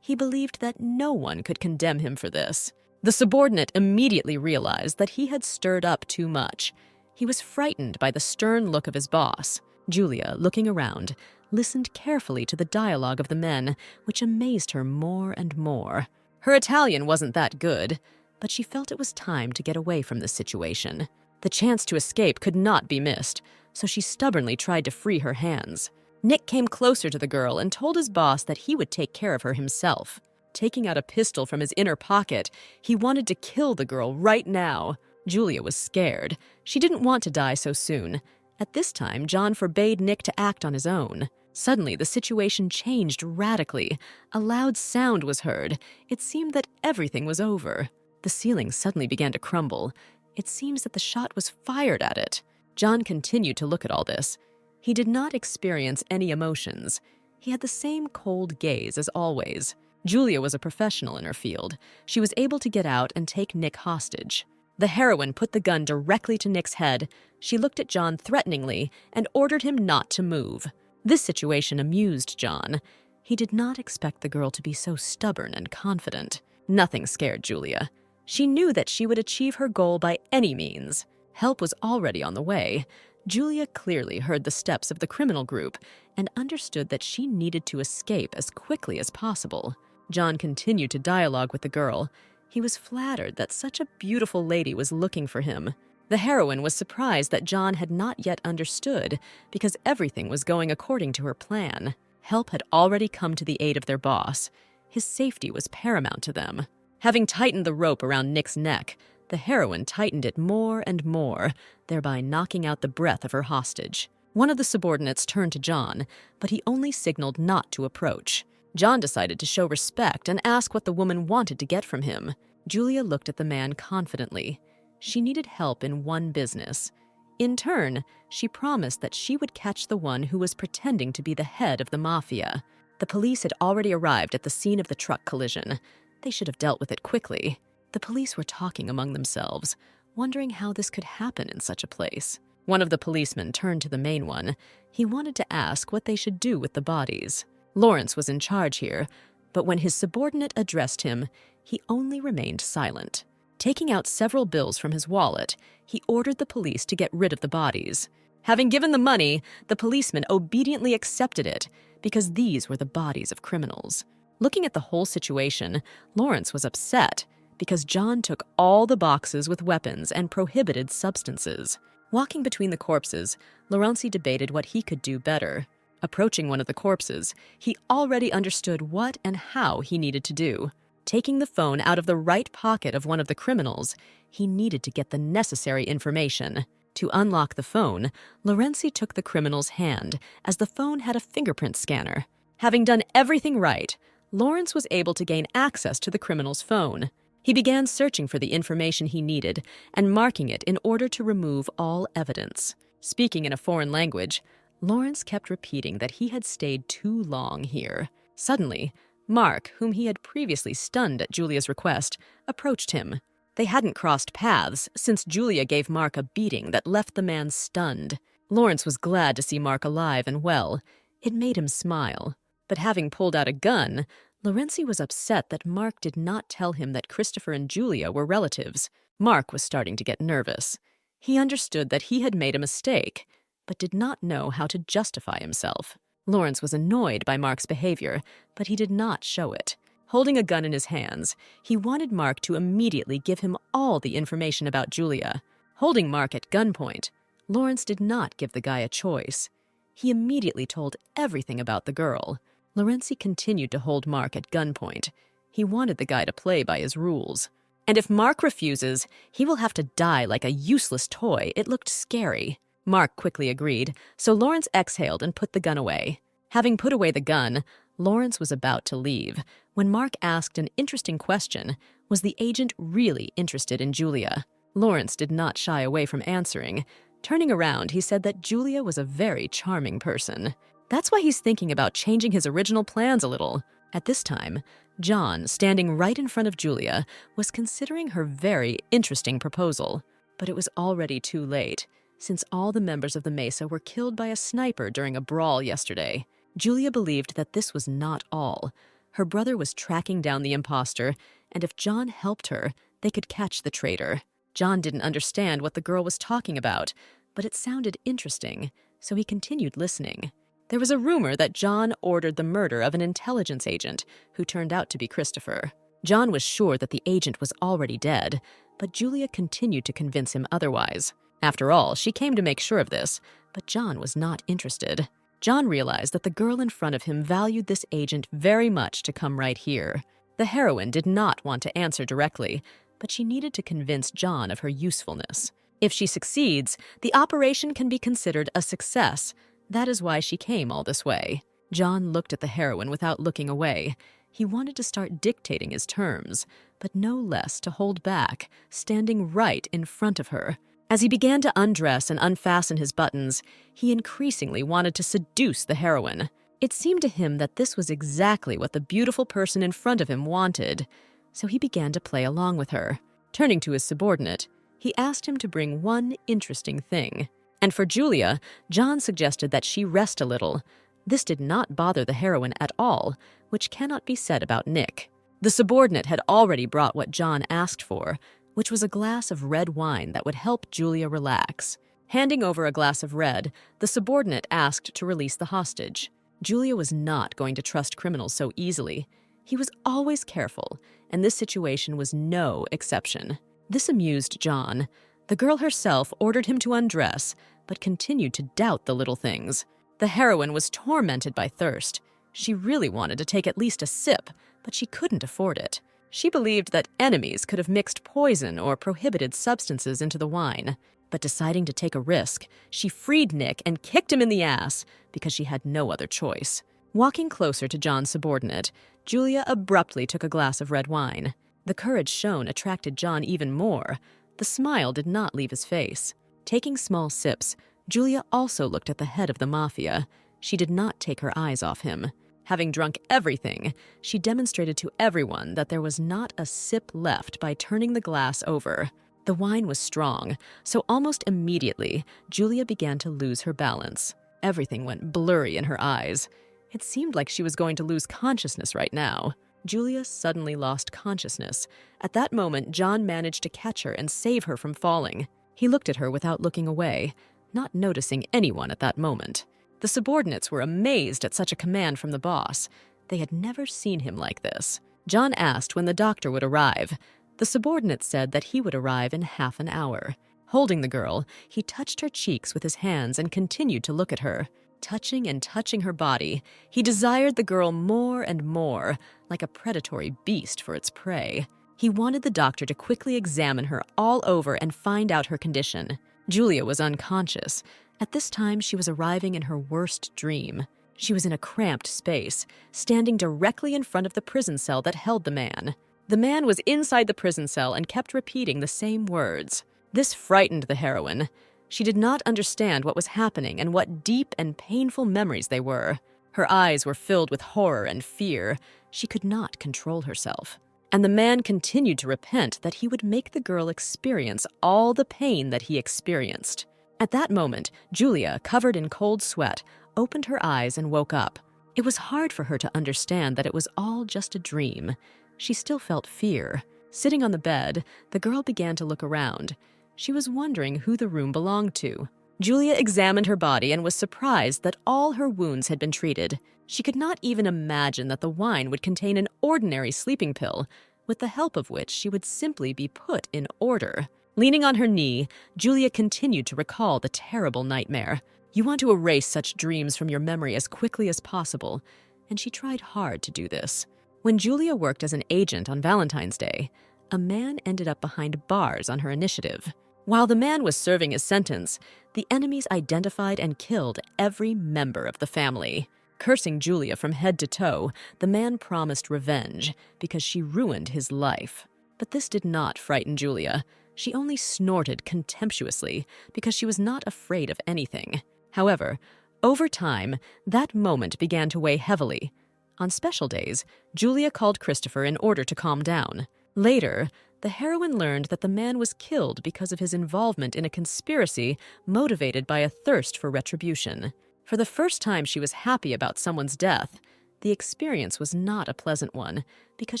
He believed that no one could condemn him for this. The subordinate immediately realized that he had stirred up too much. He was frightened by the stern look of his boss. Julia, looking around, listened carefully to the dialogue of the men, which amazed her more and more. Her Italian wasn't that good, but she felt it was time to get away from this situation. The chance to escape could not be missed, so she stubbornly tried to free her hands. Nick came closer to the girl and told his boss that he would take care of her himself. Taking out a pistol from his inner pocket, he wanted to kill the girl right now. Julia was scared. She didn't want to die so soon. At this time, John forbade Nick to act on his own. Suddenly, the situation changed radically. A loud sound was heard. It seemed that everything was over. The ceiling suddenly began to crumble. It seems that the shot was fired at it. John continued to look at all this. He did not experience any emotions. He had the same cold gaze as always. Julia was a professional in her field. She was able to get out and take Nick hostage. The heroine put the gun directly to Nick's head. She looked at John threateningly and ordered him not to move. This situation amused John. He did not expect the girl to be so stubborn and confident. Nothing scared Julia. She knew that she would achieve her goal by any means. Help was already on the way. Julia clearly heard the steps of the criminal group and understood that she needed to escape as quickly as possible. John continued to dialogue with the girl. He was flattered that such a beautiful lady was looking for him. The heroine was surprised that John had not yet understood because everything was going according to her plan. Help had already come to the aid of their boss. His safety was paramount to them. Having tightened the rope around Nick's neck, the heroine tightened it more and more, thereby knocking out the breath of her hostage. One of the subordinates turned to John, but he only signaled not to approach. John decided to show respect and ask what the woman wanted to get from him. Julia looked at the man confidently. She needed help in one business. In turn, she promised that she would catch the one who was pretending to be the head of the mafia. The police had already arrived at the scene of the truck collision. They should have dealt with it quickly. The police were talking among themselves, wondering how this could happen in such a place. One of the policemen turned to the main one. He wanted to ask what they should do with the bodies. Lawrence was in charge here, but when his subordinate addressed him, he only remained silent. Taking out several bills from his wallet, he ordered the police to get rid of the bodies. Having given the money, the policeman obediently accepted it because these were the bodies of criminals. Looking at the whole situation, Lawrence was upset because John took all the boxes with weapons and prohibited substances. Walking between the corpses, Lawrence debated what he could do better. Approaching one of the corpses, he already understood what and how he needed to do. Taking the phone out of the right pocket of one of the criminals, he needed to get the necessary information. To unlock the phone, Lorenzi took the criminal's hand, as the phone had a fingerprint scanner. Having done everything right, Lawrence was able to gain access to the criminal's phone. He began searching for the information he needed and marking it in order to remove all evidence. Speaking in a foreign language, Lawrence kept repeating that he had stayed too long here. Suddenly, Mark, whom he had previously stunned at Julia's request, approached him. They hadn't crossed paths since Julia gave Mark a beating that left the man stunned. Lawrence was glad to see Mark alive and well. It made him smile. But having pulled out a gun, Lorenzi was upset that Mark did not tell him that Christopher and Julia were relatives. Mark was starting to get nervous. He understood that he had made a mistake, but did not know how to justify himself. Lawrence was annoyed by Mark's behavior, but he did not show it. Holding a gun in his hands, he wanted Mark to immediately give him all the information about Julia. Holding Mark at gunpoint, Lawrence did not give the guy a choice. He immediately told everything about the girl. Lorenzi continued to hold Mark at gunpoint. He wanted the guy to play by his rules. And if Mark refuses, he will have to die like a useless toy. It looked scary. Mark quickly agreed, so Lawrence exhaled and put the gun away. Having put away the gun, Lawrence was about to leave when Mark asked an interesting question. Was the agent really interested in Julia? Lawrence did not shy away from answering. Turning around, he said that Julia was a very charming person. That's why he's thinking about changing his original plans a little. At this time, John, standing right in front of Julia, was considering her very interesting proposal. But it was already too late, since all the members of the Mesa were killed by a sniper during a brawl yesterday. Julia believed that this was not all. Her brother was tracking down the imposter, and if John helped her, they could catch the traitor. John didn't understand what the girl was talking about, but it sounded interesting, so he continued listening. There was a rumor that John ordered the murder of an intelligence agent who turned out to be Christopher. John was sure that the agent was already dead, but Julia continued to convince him otherwise. After all, she came to make sure of this, but John was not interested. John realized that the girl in front of him valued this agent very much to come right here. The heroine did not want to answer directly, but she needed to convince John of her usefulness. If she succeeds, the operation can be considered a success. That is why she came all this way. John looked at the heroine without looking away. He wanted to start dictating his terms, but no less to hold back, standing right in front of her. As he began to undress and unfasten his buttons, he increasingly wanted to seduce the heroine. It seemed to him that this was exactly what the beautiful person in front of him wanted, so he began to play along with her. Turning to his subordinate, he asked him to bring one interesting thing. And for Julia, John suggested that she rest a little. This did not bother the heroine at all, which cannot be said about Nick. The subordinate had already brought what John asked for, which was a glass of red wine that would help Julia relax. Handing over a glass of red, the subordinate asked to release the hostage. Julia was not going to trust criminals so easily. He was always careful, and this situation was no exception. This amused John. The girl herself ordered him to undress, but continued to doubt the little things. The heroine was tormented by thirst. She really wanted to take at least a sip, but she couldn't afford it. She believed that enemies could have mixed poison or prohibited substances into the wine. But deciding to take a risk, she freed Nick and kicked him in the ass because she had no other choice. Walking closer to John's subordinate, Julia abruptly took a glass of red wine. The courage shown attracted John even more. The smile did not leave his face. Taking small sips, Julia also looked at the head of the mafia. She did not take her eyes off him. Having drunk everything, she demonstrated to everyone that there was not a sip left by turning the glass over. The wine was strong, so almost immediately, Julia began to lose her balance. Everything went blurry in her eyes. It seemed like she was going to lose consciousness right now. Julia suddenly lost consciousness. At that moment, John managed to catch her and save her from falling. He looked at her without looking away, not noticing anyone at that moment. The subordinates were amazed at such a command from the boss. They had never seen him like this. John asked when the doctor would arrive. The subordinate said that he would arrive in half an hour. Holding the girl, he touched her cheeks with his hands and continued to look at her. Touching and touching her body, he desired the girl more and more, like a predatory beast for its prey. He wanted the doctor to quickly examine her all over and find out her condition. Julia was unconscious. At this time, she was arriving in her worst dream. She was in a cramped space, standing directly in front of the prison cell that held the man. The man was inside the prison cell and kept repeating the same words. This frightened the heroine. She did not understand what was happening and what deep and painful memories they were. Her eyes were filled with horror and fear. She could not control herself. And the man continued to repent that he would make the girl experience all the pain that he experienced. At that moment, Julia, covered in cold sweat, opened her eyes and woke up. It was hard for her to understand that it was all just a dream. She still felt fear. Sitting on the bed, the girl began to look around. She was wondering who the room belonged to. Julia examined her body and was surprised that all her wounds had been treated. She could not even imagine that the wine would contain an ordinary sleeping pill, with the help of which she would simply be put in order. Leaning on her knee, Julia continued to recall the terrible nightmare. You want to erase such dreams from your memory as quickly as possible, and she tried hard to do this. When Julia worked as an agent on Valentine's Day, a man ended up behind bars on her initiative. While the man was serving his sentence, the enemies identified and killed every member of the family. Cursing Julia from head to toe, the man promised revenge because she ruined his life. But this did not frighten Julia. She only snorted contemptuously because she was not afraid of anything. However, over time, that moment began to weigh heavily. On special days, Julia called Christopher in order to calm down. Later, the heroine learned that the man was killed because of his involvement in a conspiracy motivated by a thirst for retribution. For the first time she was happy about someone's death, the experience was not a pleasant one because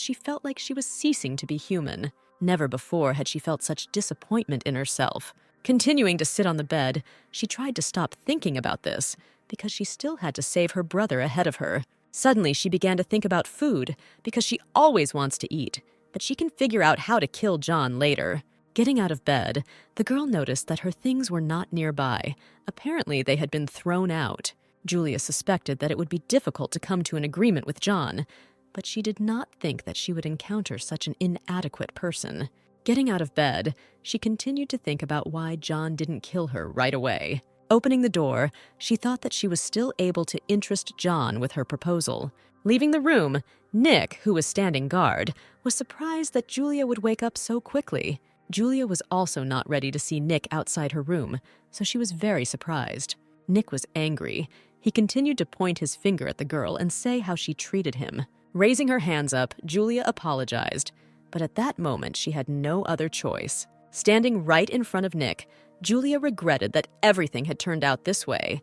she felt like she was ceasing to be human. Never before had she felt such disappointment in herself. Continuing to sit on the bed, she tried to stop thinking about this because she still had to save her brother ahead of her. Suddenly, she began to think about food because she always wants to eat, but she can figure out how to kill John later. Getting out of bed, the girl noticed that her things were not nearby. Apparently, they had been thrown out. Julia suspected that it would be difficult to come to an agreement with John, but she did not think that she would encounter such an inadequate person. Getting out of bed, she continued to think about why John didn't kill her right away. Opening the door, she thought that she was still able to interest John with her proposal. Leaving the room, Nick, who was standing guard, was surprised that Julia would wake up so quickly. Julia was also not ready to see Nick outside her room, so she was very surprised. Nick was angry. He continued to point his finger at the girl and say how she treated him. Raising her hands up, Julia apologized, but at that moment she had no other choice. Standing right in front of Nick, Julia regretted that everything had turned out this way,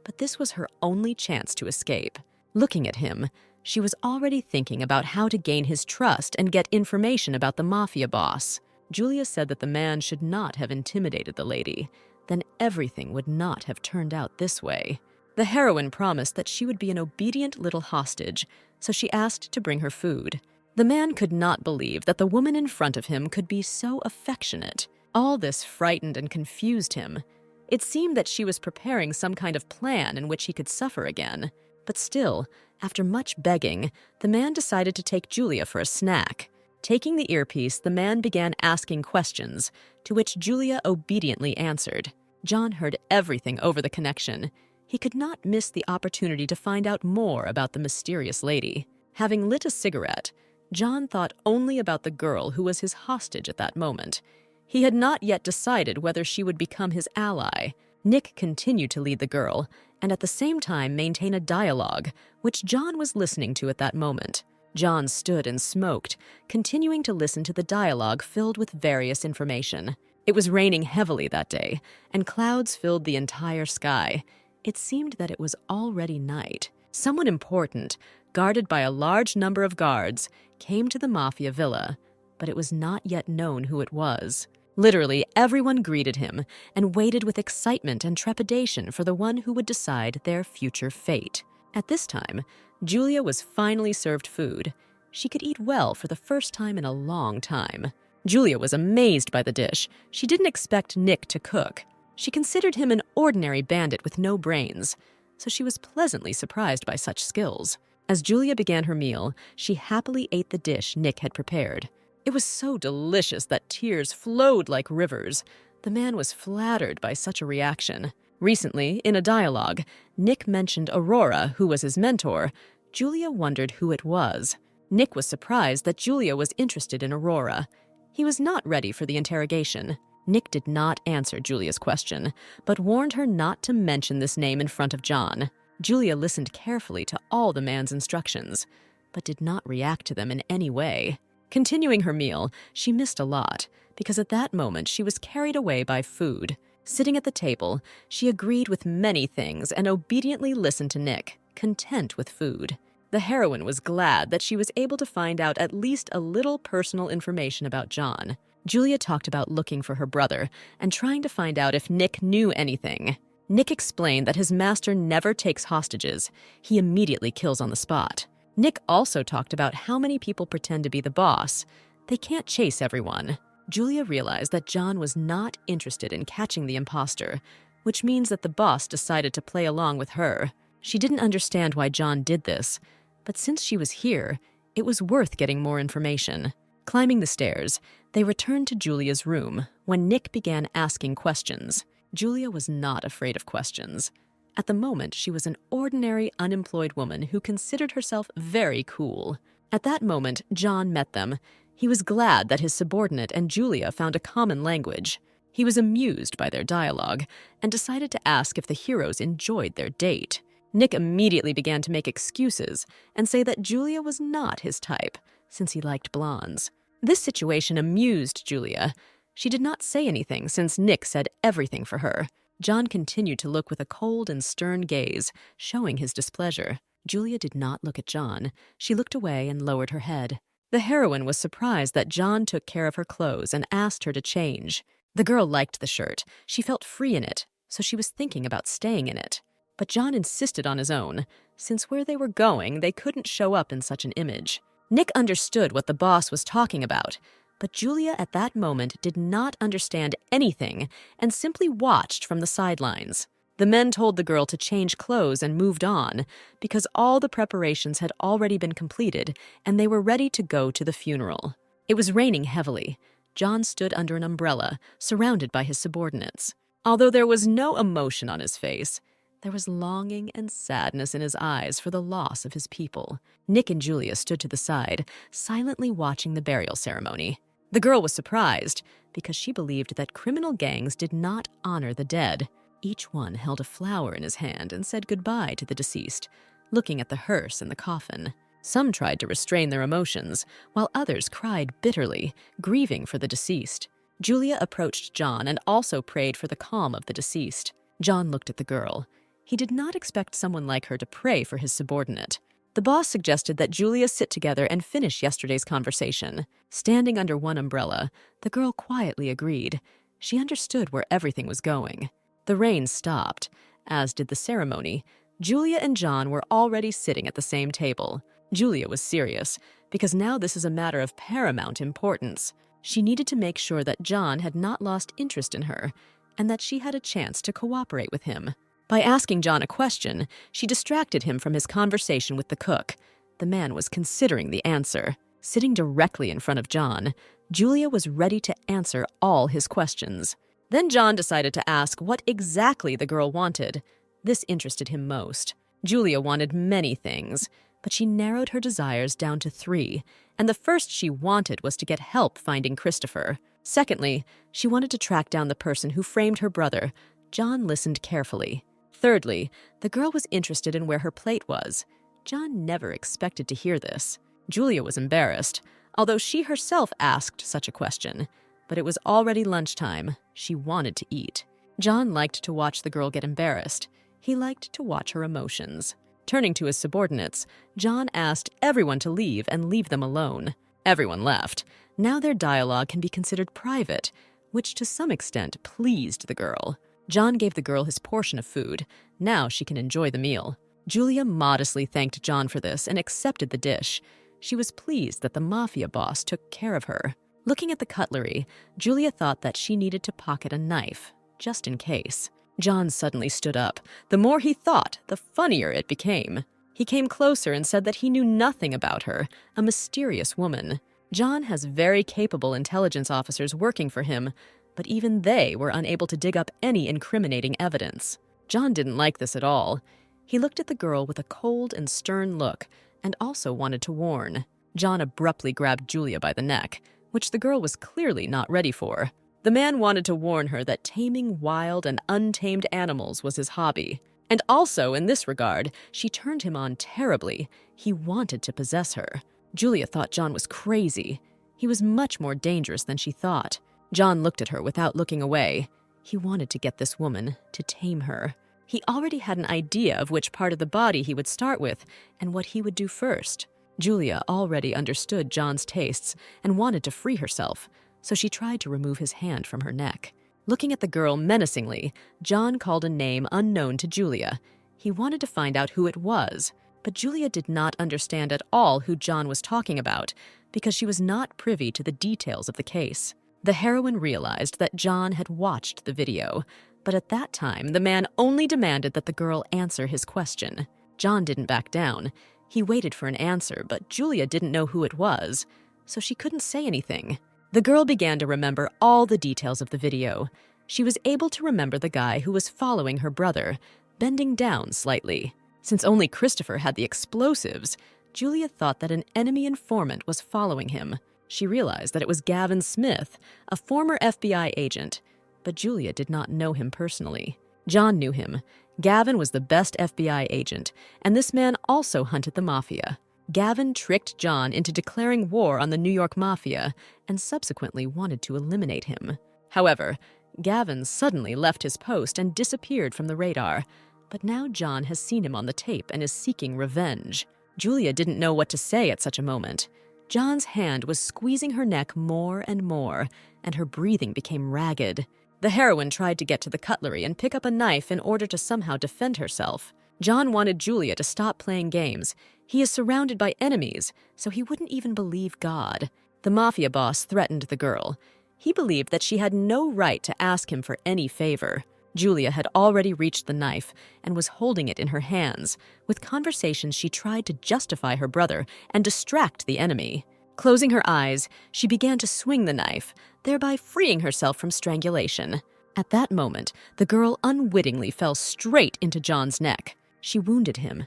but this was her only chance to escape. Looking at him, she was already thinking about how to gain his trust and get information about the mafia boss. Julia said that the man should not have intimidated the lady. Then everything would not have turned out this way. The heroine promised that she would be an obedient little hostage, so she asked to bring her food. The man could not believe that the woman in front of him could be so affectionate. All this frightened and confused him. It seemed that she was preparing some kind of plan in which he could suffer again. But still, after much begging, the man decided to take Julia for a snack. Taking the earpiece, the man began asking questions, to which Julia obediently answered. John heard everything over the connection. He could not miss the opportunity to find out more about the mysterious lady. Having lit a cigarette, John thought only about the girl who was his hostage at that moment. He had not yet decided whether she would become his ally. Nick continued to lead the girl, and at the same time maintain a dialogue, which John was listening to at that moment. John stood and smoked, continuing to listen to the dialogue filled with various information. It was raining heavily that day, and clouds filled the entire sky. It seemed that it was already night. Someone important, guarded by a large number of guards, came to the mafia villa, but it was not yet known who it was. Literally, everyone greeted him and waited with excitement and trepidation for the one who would decide their future fate. At this time, Julia was finally served food. She could eat well for the first time in a long time. Julia was amazed by the dish. She didn't expect Nick to cook. She considered him an ordinary bandit with no brains, so she was pleasantly surprised by such skills. As Julia began her meal, she happily ate the dish Nick had prepared. It was so delicious that tears flowed like rivers. The man was flattered by such a reaction. Recently, in a dialogue, Nick mentioned Aurora, who was his mentor. Julia wondered who it was. Nick was surprised that Julia was interested in Aurora. He was not ready for the interrogation. Nick did not answer Julia's question, but warned her not to mention this name in front of John. Julia listened carefully to all the man's instructions, but did not react to them in any way. Continuing her meal, she missed a lot, because at that moment she was carried away by food. Sitting at the table, she agreed with many things and obediently listened to Nick, content with food. The heroine was glad that she was able to find out at least a little personal information about John. Julia talked about looking for her brother and trying to find out if Nick knew anything. Nick explained that his master never takes hostages. He immediately kills on the spot. Nick also talked about how many people pretend to be the boss. They can't chase everyone. Julia realized that John was not interested in catching the imposter, which means that the boss decided to play along with her. She didn't understand why John did this, but since she was here, it was worth getting more information. Climbing the stairs, they returned to Julia's room when Nick began asking questions. Julia was not afraid of questions. At the moment, she was an ordinary, unemployed woman who considered herself very cool. At that moment, John met them. He was glad that his subordinate and Julia found a common language. He was amused by their dialogue and decided to ask if the heroes enjoyed their date. Nick immediately began to make excuses and say that Julia was not his type, since he liked blondes. This situation amused Julia. She did not say anything since Nick said everything for her. John continued to look with a cold and stern gaze, showing his displeasure. Julia did not look at John. She looked away and lowered her head. The heroine was surprised that John took care of her clothes and asked her to change. The girl liked the shirt. She felt free in it, so she was thinking about staying in it. But John insisted on his own, since where they were going, they couldn't show up in such an image. Nick understood what the boss was talking about, but Julia at that moment did not understand anything and simply watched from the sidelines. The men told the girl to change clothes and moved on because all the preparations had already been completed and they were ready to go to the funeral. It was raining heavily. John stood under an umbrella, surrounded by his subordinates. Although there was no emotion on his face, there was longing and sadness in his eyes for the loss of his people. Nick and Julia stood to the side, silently watching the burial ceremony. The girl was surprised because she believed that criminal gangs did not honor the dead. Each one held a flower in his hand and said goodbye to the deceased, looking at the hearse and the coffin. Some tried to restrain their emotions, while others cried bitterly, grieving for the deceased. Julia approached John and also prayed for the calm of the deceased. John looked at the girl. He did not expect someone like her to pray for his subordinate. The boss suggested that Julia sit together and finish yesterday's conversation. Standing under one umbrella, the girl quietly agreed. She understood where everything was going. The rain stopped, as did the ceremony. Julia and John were already sitting at the same table. Julia was serious, because now this is a matter of paramount importance. She needed to make sure that John had not lost interest in her, and that she had a chance to cooperate with him. By asking John a question, she distracted him from his conversation with the cook. The man was considering the answer. Sitting directly in front of John, Julia was ready to answer all his questions. Then John decided to ask what exactly the girl wanted. This interested him most. Julia wanted many things, but she narrowed her desires down to 3, and the first she wanted was to get help finding Christopher. Secondly, she wanted to track down the person who framed her brother. John listened carefully. Thirdly, the girl was interested in where her plate was. John never expected to hear this. Julia was embarrassed, although she herself asked such a question. But it was already lunchtime. She wanted to eat. John liked to watch the girl get embarrassed. He liked to watch her emotions. Turning to his subordinates, John asked everyone to leave and leave them alone. Everyone left. Now their dialogue can be considered private, which to some extent pleased the girl. John gave the girl his portion of food. Now she can enjoy the meal. Julia modestly thanked John for this and accepted the dish. She was pleased that the mafia boss took care of her. Looking at the cutlery, Julia thought that she needed to pocket a knife, just in case. John suddenly stood up. The more he thought, the funnier it became. He came closer and said that he knew nothing about her, a mysterious woman. John has very capable intelligence officers working for him, but even they were unable to dig up any incriminating evidence. John didn't like this at all. He looked at the girl with a cold and stern look and also wanted to warn. John abruptly grabbed Julia by the neck, which the girl was clearly not ready for. The man wanted to warn her that taming wild and untamed animals was his hobby. And also, in this regard, she turned him on terribly. He wanted to possess her. Julia thought John was crazy. He was much more dangerous than she thought. John looked at her without looking away. He wanted to get this woman, to tame her. He already had an idea of which part of the body he would start with and what he would do first. Julia already understood John's tastes and wanted to free herself, so she tried to remove his hand from her neck. Looking at the girl menacingly, John called a name unknown to Julia. He wanted to find out who it was, but Julia did not understand at all who John was talking about because she was not privy to the details of the case. The heroine realized that John had watched the video, but at that time, the man only demanded that the girl answer his question. John didn't back down. He waited for an answer, but Julia didn't know who it was, so she couldn't say anything. The girl began to remember all the details of the video. She was able to remember the guy who was following her brother, bending down slightly. Since only Christopher had the explosives, Julia thought that an enemy informant was following him. She realized that it was Gavin Smith, a former FBI agent, but Julia did not know him personally. John knew him. Gavin was the best FBI agent, and this man also hunted the mafia. Gavin tricked John into declaring war on the New York mafia and subsequently wanted to eliminate him. However, Gavin suddenly left his post and disappeared from the radar, but now John has seen him on the tape and is seeking revenge. Julia didn't know what to say at such a moment. John's hand was squeezing her neck more and more, and her breathing became ragged. The heroine tried to get to the cutlery and pick up a knife in order to somehow defend herself. John wanted Julia to stop playing games. He is surrounded by enemies, so he wouldn't even believe God. The mafia boss threatened the girl. He believed that she had no right to ask him for any favor. Julia had already reached the knife and was holding it in her hands. With conversations, she tried to justify her brother and distract the enemy. Closing her eyes, she began to swing the knife, thereby freeing herself from strangulation. At that moment, the girl unwittingly fell straight into John's neck. She wounded him.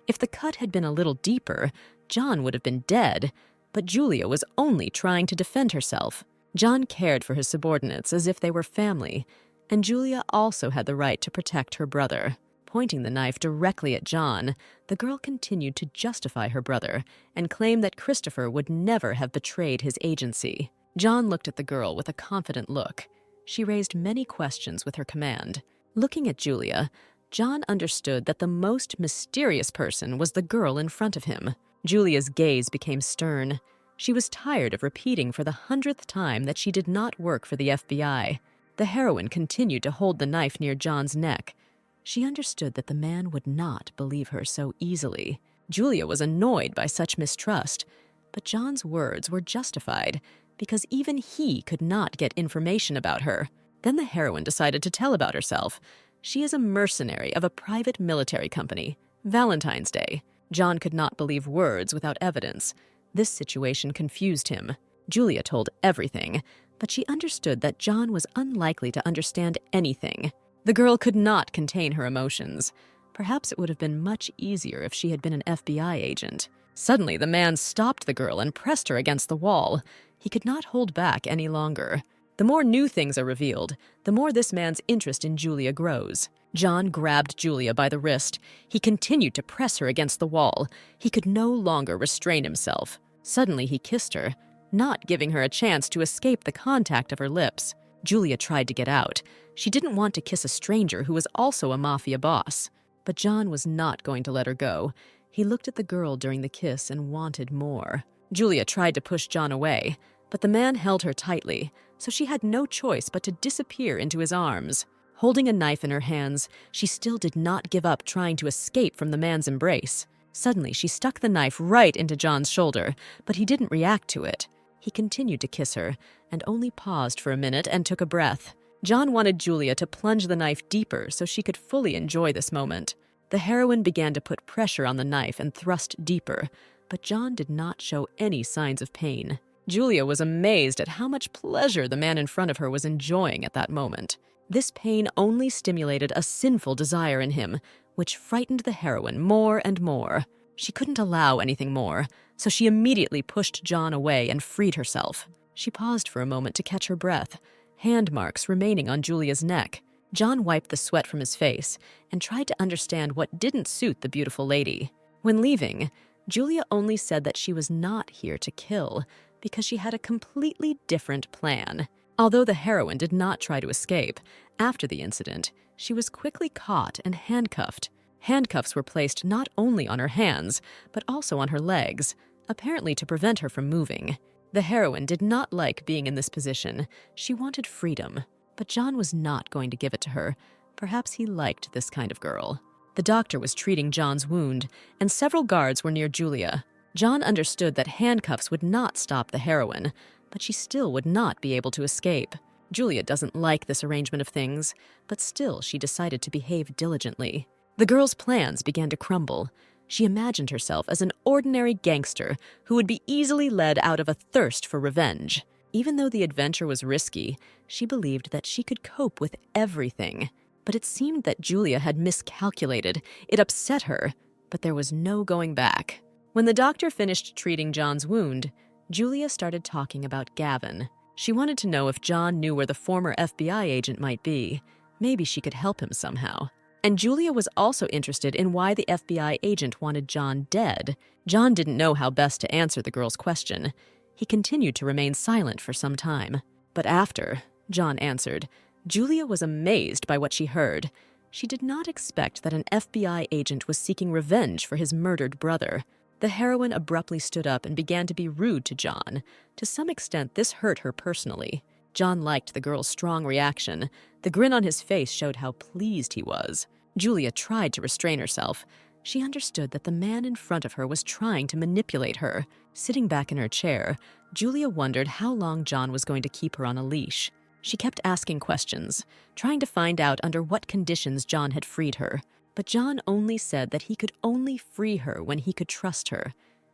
If the cut had been a little deeper, John would have been dead, but Julia was only trying to defend herself. John cared for his subordinates as if they were family, and Julia also had the right to protect her brother. Pointing the knife directly at John, the girl continued to justify her brother and claim that Christopher would never have betrayed his agency. John looked at the girl with a confident look. She raised many questions with her command. Looking at Julia, John understood that the most mysterious person was the girl in front of him. Julia's gaze became stern. She was tired of repeating for the 100th time that she did not work for the FBI. The heroine continued to hold the knife near John's neck. She understood that the man would not believe her so easily. Julia was annoyed by such mistrust, but John's words were justified because even he could not get information about her. Then the heroine decided to tell about herself. She is a mercenary of a private military company. Valentine's Day. John could not believe words without evidence. This situation confused him. Julia told everything, but she understood that John was unlikely to understand anything. The girl could not contain her emotions. Perhaps it would have been much easier if she had been an FBI agent. Suddenly, the man stopped the girl and pressed her against the wall. He could not hold back any longer. The more new things are revealed, the more this man's interest in Julia grows. John grabbed Julia by the wrist. He continued to press her against the wall. He could no longer restrain himself. Suddenly, he kissed her, not giving her a chance to escape the contact of her lips. Julia tried to get out. She didn't want to kiss a stranger who was also a mafia boss. But John was not going to let her go. He looked at the girl during the kiss and wanted more. Julia tried to push John away, but the man held her tightly, so she had no choice but to disappear into his arms. Holding a knife in her hands, she still did not give up trying to escape from the man's embrace. Suddenly, she stuck the knife right into John's shoulder, but he didn't react to it. He continued to kiss her, and only paused for a minute and took a breath. John wanted Julia to plunge the knife deeper so she could fully enjoy this moment. The heroine began to put pressure on the knife and thrust deeper, but John did not show any signs of pain. Julia was amazed at how much pleasure the man in front of her was enjoying at that moment. This pain only stimulated a sinful desire in him, which frightened the heroine more and more. She couldn't allow anything more, so she immediately pushed John away and freed herself. She paused for a moment to catch her breath, hand marks remaining on Julia's neck. John wiped the sweat from his face and tried to understand what didn't suit the beautiful lady. When leaving, Julia only said that she was not here to kill because she had a completely different plan. Although the heroine did not try to escape, after the incident, she was quickly caught and handcuffed. Handcuffs were placed not only on her hands, but also on her legs, apparently to prevent her from moving. The heroine did not like being in this position. She wanted freedom, but John was not going to give it to her. Perhaps he liked this kind of girl. The doctor was treating John's wound, and several guards were near Julia. John understood that handcuffs would not stop the heroine, but she still would not be able to escape. Julia doesn't like this arrangement of things, but still she decided to behave diligently. The girl's plans began to crumble. She imagined herself as an ordinary gangster who would be easily led out of a thirst for revenge. Even though the adventure was risky, she believed that she could cope with everything. But it seemed that Julia had miscalculated. It upset her, but there was no going back. When the doctor finished treating John's wound, Julia started talking about Gavin. She wanted to know if John knew where the former FBI agent might be. Maybe she could help him somehow. And Julia was also interested in why the FBI agent wanted John dead. John didn't know how best to answer the girl's question. He continued to remain silent for some time. But after John answered, Julia was amazed by what she heard. She did not expect that an FBI agent was seeking revenge for his murdered brother. The heroine abruptly stood up and began to be rude to John. To some extent, this hurt her personally. John liked the girl's strong reaction. The grin on his face showed how pleased he was. Julia tried to restrain herself. She understood that the man in front of her was trying to manipulate her. Sitting back in her chair, Julia wondered how long John was going to keep her on a leash. She kept asking questions, trying to find out under what conditions John had freed her. But John only said that he could only free her when he could trust her.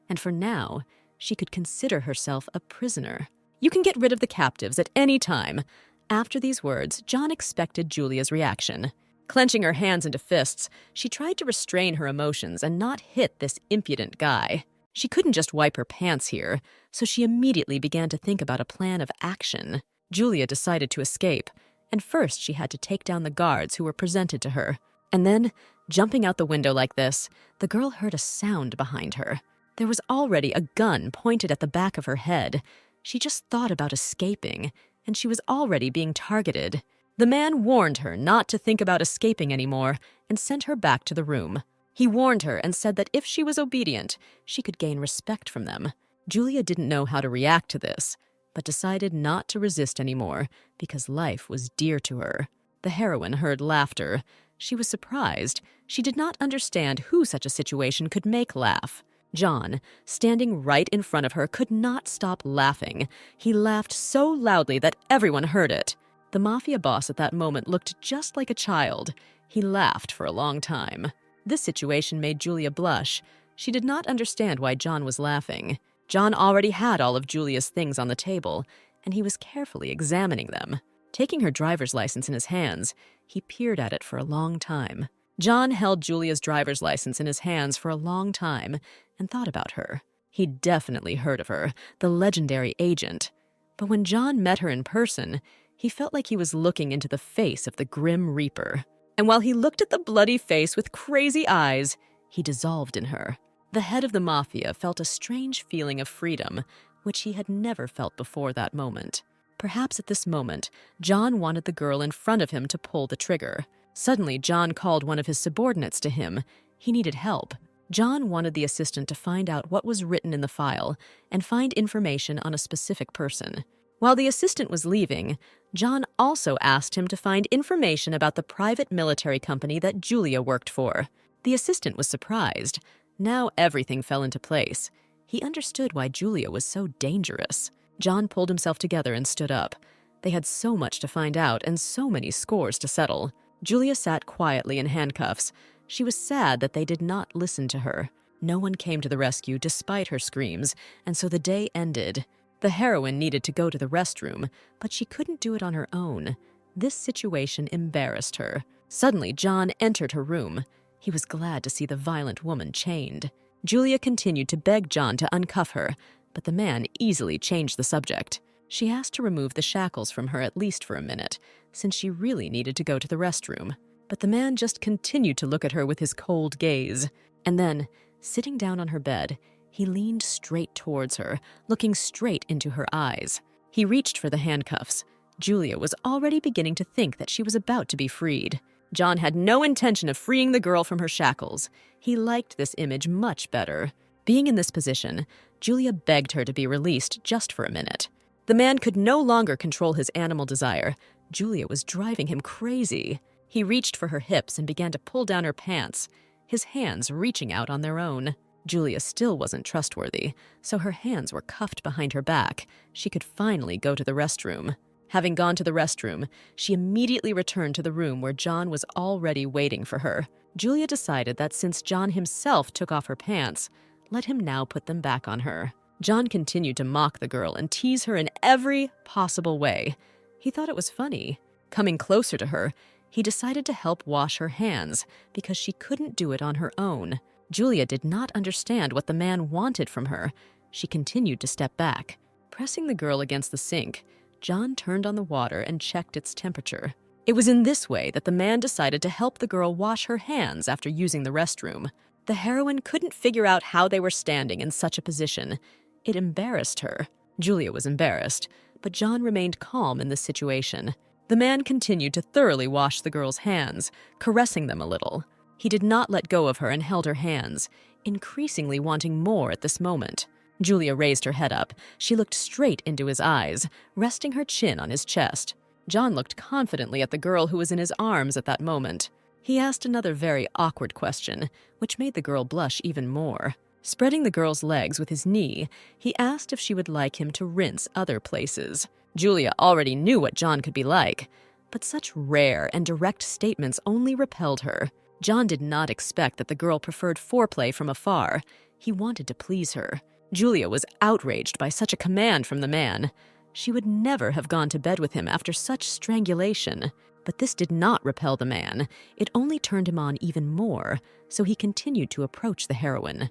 And for now, she could consider herself a prisoner. You can get rid of the captives at any time. After these words, John expected Julia's reaction. Clenching her hands into fists, she tried to restrain her emotions and not hit this impudent guy. She couldn't just wipe her pants here, so she immediately began to think about a plan of action. Julia decided to escape, and first she had to take down the guards who were presented to her. And then, jumping out the window like this, the girl heard a sound behind her. There was already a gun pointed at the back of her head. She just thought about escaping, and she was already being targeted. The man warned her not to think about escaping anymore and sent her back to the room. He warned her and said that if she was obedient, she could gain respect from them. Julia didn't know how to react to this, but decided not to resist anymore because life was dear to her. The heroine heard laughter. She was surprised. She did not understand who such a situation could make laugh. John, standing right in front of her, could not stop laughing. He laughed so loudly that everyone heard it. The mafia boss at that moment looked just like a child. He laughed for a long time. This situation made Julia blush. She did not understand why John was laughing. John already had all of Julia's things on the table, and he was carefully examining them. Taking her driver's license in his hands, he peered at it for a long time. John held Julia's driver's license in his hands for a long time and thought about her. He'd definitely heard of her, the legendary agent. But when John met her in person, he felt like he was looking into the face of the Grim Reaper. And while he looked at the bloody face with crazy eyes, he dissolved in her. The head of the mafia felt a strange feeling of freedom, which he had never felt before that moment. Perhaps at this moment, John wanted the girl in front of him to pull the trigger. Suddenly, John called one of his subordinates to him. He needed help. John wanted the assistant to find out what was written in the file and find information on a specific person. While the assistant was leaving, John also asked him to find information about the private military company that Julia worked for. The assistant was surprised. Now everything fell into place. He understood why Julia was so dangerous. John pulled himself together and stood up. They had so much to find out and so many scores to settle. Julia sat quietly in handcuffs. She was sad that they did not listen to her. No one came to the rescue despite her screams, and so the day ended. The heroine needed to go to the restroom, but she couldn't do it on her own. This situation embarrassed her. Suddenly, John entered her room. He was glad to see the violent woman chained. Julia continued to beg John to uncuff her, but the man easily changed the subject. She asked to remove the shackles from her at least for a minute, since she really needed to go to the restroom. But the man just continued to look at her with his cold gaze. And then, sitting down on her bed, he leaned straight towards her, looking straight into her eyes. He reached for the handcuffs. Julia was already beginning to think that she was about to be freed. John had no intention of freeing the girl from her shackles. He liked this image much better. Being in this position, Julia begged her to be released just for a minute. The man could no longer control his animal desire. Julia was driving him crazy. He reached for her hips and began to pull down her pants, his hands reaching out on their own. Julia still wasn't trustworthy, so her hands were cuffed behind her back. She could finally go to the restroom. Having gone to the restroom, she immediately returned to the room where John was already waiting for her. Julia decided that since John himself took off her pants, let him now put them back on her. John continued to mock the girl and tease her in every possible way. He thought it was funny. Coming closer to her, he decided to help wash her hands because she couldn't do it on her own. Julia did not understand what the man wanted from her. She continued to step back. Pressing the girl against the sink, John turned on the water and checked its temperature. It was in this way that the man decided to help the girl wash her hands after using the restroom. The heroine couldn't figure out how they were standing in such a position. It embarrassed her. Julia was embarrassed, but John remained calm in this situation. The man continued to thoroughly wash the girl's hands, caressing them a little. He did not let go of her and held her hands, increasingly wanting more at this moment. Julia raised her head up. She looked straight into his eyes, resting her chin on his chest. John looked confidently at the girl who was in his arms at that moment. He asked another very awkward question, which made the girl blush even more. Spreading the girl's legs with his knee, he asked if she would like him to rinse other places. Julia already knew what John could be like, but such rare and direct statements only repelled her. John did not expect that the girl preferred foreplay from afar. He wanted to please her. Julia was outraged by such a command from the man. She would never have gone to bed with him after such strangulation. But this did not repel the man. It only turned him on even more, so he continued to approach the heroine.